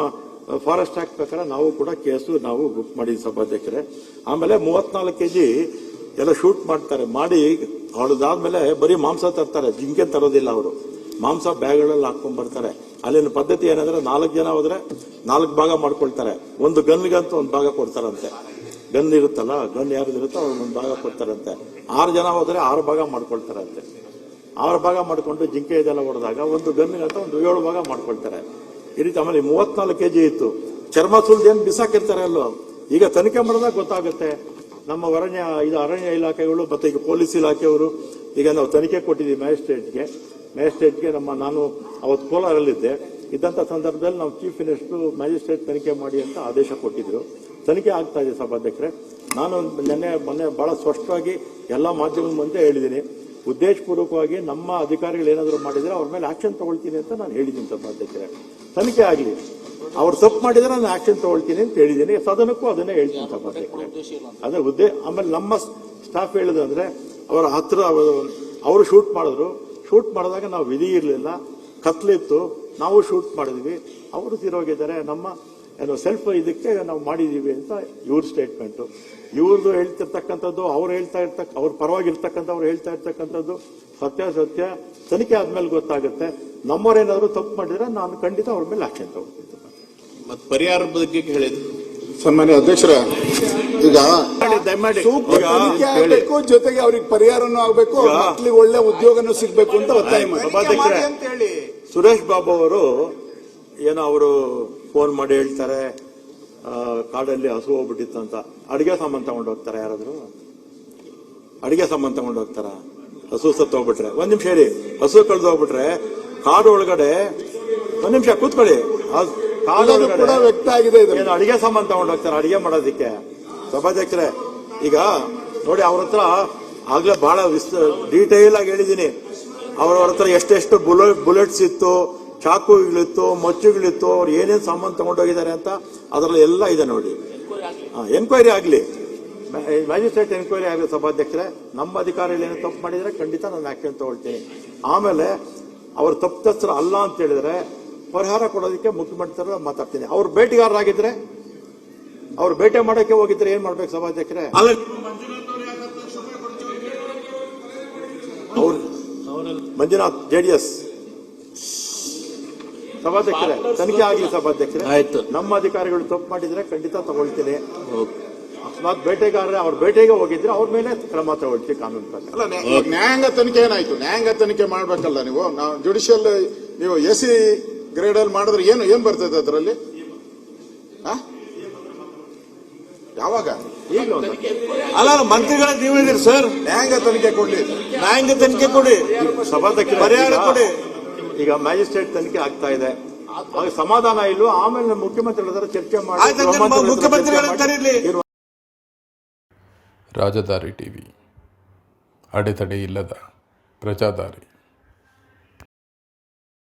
Speaker 6: ಫಾರೆಸ್ಟ್ ಆಕ್ಟ್ ಪ್ರಕಾರ ನಾವು ಕೂಡ ಕೇಸು ನಾವು ಬುಕ್ ಮಾಡಿದ್ವಿ ಸಭಾಧ್ಯಕ್ಷರೇ. ಆಮೇಲೆ 34 kg ಎಲ್ಲ ಶೂಟ್ ಮಾಡ್ತಾರೆ, ಮಾಡಿ ಹೊಡೆದಾದ್ಮೇಲೆ ಬರೀ ಮಾಂಸ ತರ್ತಾರೆ, ಜಿಂಕೆ ತರೋದಿಲ್ಲ ಅವರು. ಮಾಂಸ ಬ್ಯಾಗ್ಗಳಲ್ಲಿ ಹಾಕೊಂಡ್ ಬರ್ತಾರೆ. ಅಲ್ಲಿನ ಪದ್ಧತಿ ಏನಂದ್ರೆ 4 ಜನ ಹೋದ್ರೆ 4 ಭಾಗ ಮಾಡ್ಕೊಳ್ತಾರೆ. ಒಂದು ಗನ್ಗಂತೂ 1 ಭಾಗ ಕೊಡ್ತಾರಂತೆ. ಗನ್ ಇರುತ್ತಲ್ಲ, ಗನ್ ಯಾರ್ದಿರುತ್ತೋ ಅವ್ರಿಗೆ 1 ಭಾಗ ಕೊಡ್ತಾರಂತೆ. 6 ಜನ ಹೋದ್ರೆ 6 ಭಾಗ ಮಾಡ್ಕೊಳ್ತಾರಂತೆ. 6 ಭಾಗ ಮಾಡ್ಕೊಂಡು ಜಿಂಕೆ ಇದೆಲ್ಲ ಹೊಡೆದಾಗ ಒಂದು ಗನ್ಗಂತ ಒಂದು 7 ಭಾಗ ಮಾಡ್ಕೊಳ್ತಾರೆ. ಈ ರೀತಿ. ಆಮೇಲೆ 34 kg ಇತ್ತು. ಚರ್ಮ ಸುಲ್ದೇನು ಬಿಸಾಕಿರ್ತಾರೆ ಅಲ್ಲೋ. ಈಗ ತನಿಖೆ ಮಾಡಿದಾಗ ಗೊತ್ತಾಗುತ್ತೆ. ನಮ್ಮ ಅರಣ್ಯ ಇಲಾಖೆಗಳು ಮತ್ತೆ ಈಗ ಪೊಲೀಸ್ ಇಲಾಖೆಯವರು ಈಗ ನಾವು ತನಿಖೆ ಕೊಟ್ಟಿದ್ದೀವಿ ಮ್ಯಾಜಿಸ್ಟ್ರೇಟ್ಗೆ. ನಾನು ಅವತ್ತು ಕೋಲಾರಲ್ಲಿದ್ದೆ. ಇದ್ದಂಥ ಸಂದರ್ಭದಲ್ಲಿ ನಾವು ಚೀಫ್ ಮಿನಿಸ್ಟರ್ ಮ್ಯಾಜಿಸ್ಟ್ರೇಟ್ ತನಿಖೆ ಮಾಡಿ ಅಂತ ಆದೇಶ ಕೊಟ್ಟಿದ್ರು. ತನಿಖೆ ಆಗ್ತಾ ಇದೆ ಸಭಾಧ್ಯಕ್ಷರೇ. ನಾನು ಮೊನ್ನೆ ಬಹಳ ಸ್ಪಷ್ಟವಾಗಿ ಎಲ್ಲ ಮಾಧ್ಯಮದ ಮುಂದೆ ಹೇಳಿದ್ದೀನಿ, ಉದ್ದೇಶಪೂರ್ವಕವಾಗಿ ನಮ್ಮ ಅಧಿಕಾರಿಗಳು ಏನಾದರೂ ಮಾಡಿದ್ರೆ ಅವ್ರ ಮೇಲೆ ಆಕ್ಷನ್ ತಗೊಳ್ತೀನಿ ಅಂತ ನಾನು ಹೇಳಿದ್ದೀನಿ ಸಭಾಧ್ಯಕ್ಷರೇ. ತನಿಖೆ ಆಗಲಿ, ಅವ್ರು ತಪ್ಪು ಮಾಡಿದ್ರೆ ನಾನು ಆಕ್ಷನ್ ತಗೊಳ್ತೀನಿ ಅಂತ ಹೇಳಿದ್ದೀನಿ. ಸದನಕ್ಕೂ ಅದನ್ನೇ ಹೇಳ್ತೀನಿ ಸಭಾಧ್ಯಕ್ಷರೇ. ಅದೇ ಆಮೇಲೆ ನಮ್ಮ ಸ್ಟಾಫ್ ಹೇಳಿದಂದ್ರೆ ಅವರ ಹತ್ರ ಅವರು ಶೂಟ್ ಮಾಡಿದ್ರು. ಶೂಟ್ ಮಾಡಿದಾಗ ನಾವು ವಿಧಿ ಇರಲಿಲ್ಲ, ಕತ್ಲಿತ್ತು, ನಾವು ಶೂಟ್ ಮಾಡಿದ್ವಿ. ಅವರು ತೀರೋಗಿದ್ದಾರೆ. ನಮ್ಮ ಸೆಲ್ಫ್ ಇದಕ್ಕೆ ನಾವು ಮಾಡಿದೀವಿ ಅಂತ ಇವ್ರ ಸ್ಟೇಟ್ಮೆಂಟ್. ಇವ್ರದ್ದು ಹೇಳ್ತಿರ್ತಕ್ಕಂಥದ್ದು, ಅವ್ರ ಪರವಾಗಿರ್ತಕ್ಕಂಥ ಅವ್ರು ಹೇಳ್ತಾ ಇರ್ತಕ್ಕಂಥದ್ದು ಸತ್ಯ. ತನಿಖೆ ಆದ್ಮೇಲೆ ಗೊತ್ತಾಗುತ್ತೆ. ನಮ್ಮವರೇನಾದ್ರು ತಪ್ಪು ಮಾಡಿದ್ರೆ ನಾನು ಖಂಡಿತ ಅವ್ರ ಮೇಲೆ ಆಕ್ಷನ್ ತಗೊಳ್ತೀನಿ.
Speaker 3: ಮತ್ತೆ ಪರಿಹಾರ ಬಗ್ಗೆ ಹೇಳಿದ್ರು
Speaker 2: ಸನ್ಮಾನ್ಯ ಅಧ್ಯಕ್ಷರ, ಈಗ
Speaker 6: ದಯಮಾಡಿ
Speaker 2: ಸೂಕ್ತ ತನಿಖೆ ಆಗ್ಬೇಕು, ಜೊತೆಗೆ ಅವ್ರಿಗೆ ಪರಿಹಾರನೂ ಆಗ್ಬೇಕು, ಮಕ್ಕಳಿಗೆ ಒಳ್ಳೆ ಉದ್ಯೋಗನೂ ಸಿಗ್ಬೇಕು ಅಂತ ಒತ್ತಾಯ ಮಾಡಿ.
Speaker 6: ಸಭಾಧ್ಯಕ್ಷರೇ, ಸುರೇಶ್ ಬಾಬು ಅವರು ಏನೋ ಅವರು ಫೋನ್ ಮಾಡಿ ಹೇಳ್ತಾರೆ ಕಾಡಲ್ಲಿ ಹಸು ಹೋಗ್ಬಿಟ್ಟಿತ್ತು ಅಂತ. ಅಡಿಗೆ ಸಾಮಾನು ತಗೊಂಡು ಹೋಗ್ತಾರೆ ಯಾರಾದ್ರು? ಅಡಿಗೆ ಸಾಮಾನು ತಗೊಂಡು ಹೋಗ್ತಾರ? ಹಸು ಸತ್ತು ಹೋಗ್ಬಿಟ್ರೆ, 1 ನಿಮಿಷ ಹೇಳಿ, ಹಸು ಕಳೆದು ಹೋಗ್ಬಿಟ್ರೆ ಕಾಡು ಒಳಗಡೆ 1 ನಿಮಿಷ ಕೂತ್ಕೊಳ್ಳಿ, ಕಾಡು ಒಳಗಡೆ
Speaker 2: ವ್ಯಕ್ತ ಆಗಿದೆ.
Speaker 6: ಏನು ಅಡಿಗೆ ಸಾಮಾನು ತಗೊಂಡು ಹೋಗ್ತಾರೆ ಅಡಿಗೆ ಮಾಡೋದಿಕ್ಕೆ? ಸಭಾಧ್ಯಕ್ಷರೇ, ಈಗ ನೋಡಿ, ಅವ್ರ ಹತ್ರ ಆಗ್ಲೇ ಬಹಳ ಡೀಟೇಲ್ ಆಗಿ ಹೇಳಿದೀನಿ. ಅವ್ರ ಹತ್ರ ಎಷ್ಟೆಷ್ಟು ಬುಲೆಟ್ಸ್ ಇತ್ತು, ಚಾಕುಗಳಿತ್ತು, ಮಚ್ಚುಗಳಿತ್ತು, ಅವ್ರು ಏನೇನು ಸಾಮಾನು ತಗೊಂಡೋಗಿದ್ದಾರೆ ಅಂತ ಅದರಲ್ಲಿ ಎಲ್ಲ ಇದೆ ನೋಡಿ. ಎನ್ಕ್ವೈರಿ ಆಗಲಿ, ಮ್ಯಾಜಿಸ್ಟ್ರೇಟ್ ಎನ್ಕ್ವೈರಿ ಆಗಲಿ ಸಭಾಧ್ಯಕ್ಷರೇ. ನಮ್ಮ ಅಧಿಕಾರಿಗಳು ಏನು ತಪ್ಪು ಮಾಡಿದ್ರೆ ಖಂಡಿತ ನಾನು ಆಕ್ಷನ್ ತಗೊಳ್ತೀನಿ. ಆಮೇಲೆ ಅವ್ರು ತಪ್ಪಿತಸ್ಥರು ಅಲ್ಲ ಅಂತ ಹೇಳಿದ್ರೆ ಪರಿಹಾರ ಕೊಡೋದಕ್ಕೆ ಮುಖ್ಯಮಂತ್ರಿ ಮಾತಾಡ್ತೀನಿ. ಅವ್ರು ಬೇಟೆಗಾರರಾಗಿದ್ರೆ, ಅವ್ರು ಬೇಟೆ ಮಾಡೋಕೆ ಹೋಗಿದ್ರೆ ಏನ್ ಮಾಡ್ಬೇಕು ಸಭಾಧ್ಯಕ್ಷರೇ? ಮಂಜುನಾಥ್ JDS ಸಭಾಧ್ಯಕ್ಷರೇ, ತನಿಖೆ ಆಗಲಿ ಸಭಾಧ್ಯಕ್ಷರೇ.
Speaker 3: ಆಯ್ತು.
Speaker 6: ನಮ್ಮ ಅಧಿಕಾರಿಗಳು ತಪ್ಪು ಮಾಡಿದ್ರೆ ಖಂಡಿತ ತಗೊಳ್ತೀನಿ. ಅಕಸ್ಮಾತ್ ಬೇಟೆಗಾರರೇ ಅವ್ರ ಬೇಟೆಗೆ ಹೋಗಿದ್ರೆ ಅವ್ರ ಮೇಲೆ ಕ್ರಮ ತಗೊಳ್ತೀವಿ ಕಾನೂನು ಪ್ರಕಾರ.
Speaker 2: ಅಲ್ಲ, ನ್ಯಾಯಾಂಗ ತನಿಖೆ ಏನಾಯ್ತು? ನ್ಯಾಯಾಂಗ ತನಿಖೆ ಮಾಡ್ಬೇಕಲ್ಲ ನೀವು. ನಾವು ಜುಡಿಷಿಯಲ್ ನೀವು AC ಗ್ರೇಡ್ ಅಲ್ಲಿ ಮಾಡಿದ್ರೆ ಏನ್ ಬರ್ತದೆ ಅದರಲ್ಲಿ? ಯಾವಾಗ?
Speaker 3: ಅಲ್ಲ, ಮಂತ್ರಿಗಳ ನೀವಿದ್ದೀರಿ ಸರ್.
Speaker 2: ನ್ಯಾಯಾಂಗ ತನಿಖೆ ಕೊಡ್ಲಿ,
Speaker 3: ನ್ಯಾಯಾಂಗ ತನಿಖೆ ಕೊಡಿ,
Speaker 6: ಸಭಾಧ್ಯಕ್ಷ
Speaker 3: ಪರಿಹಾರ ಕೊಡಿ.
Speaker 6: ಈಗ ಮ್ಯಾಜಿಸ್ಟ್ರೇಟ್ ತನಿಖೆ ಆಗ್ತಾ ಇದೆ, ಆಗ ಸಮಾಧಾನ ಇಲ್ವೋ ಆಮೇಲೆ ಮುಖ್ಯಮಂತ್ರಿಗಳ ಹತ್ರ ಚರ್ಚೆ ಮಾಡಿ
Speaker 3: ಮುಖ್ಯಮಂತ್ರಿಗಳ ಕರೀಲಿ.
Speaker 7: ರಾಜಧಾರಿ TV, ಅಡೆತಡೆ ಇಲ್ಲದ ಪ್ರಜಾದಾರಿ.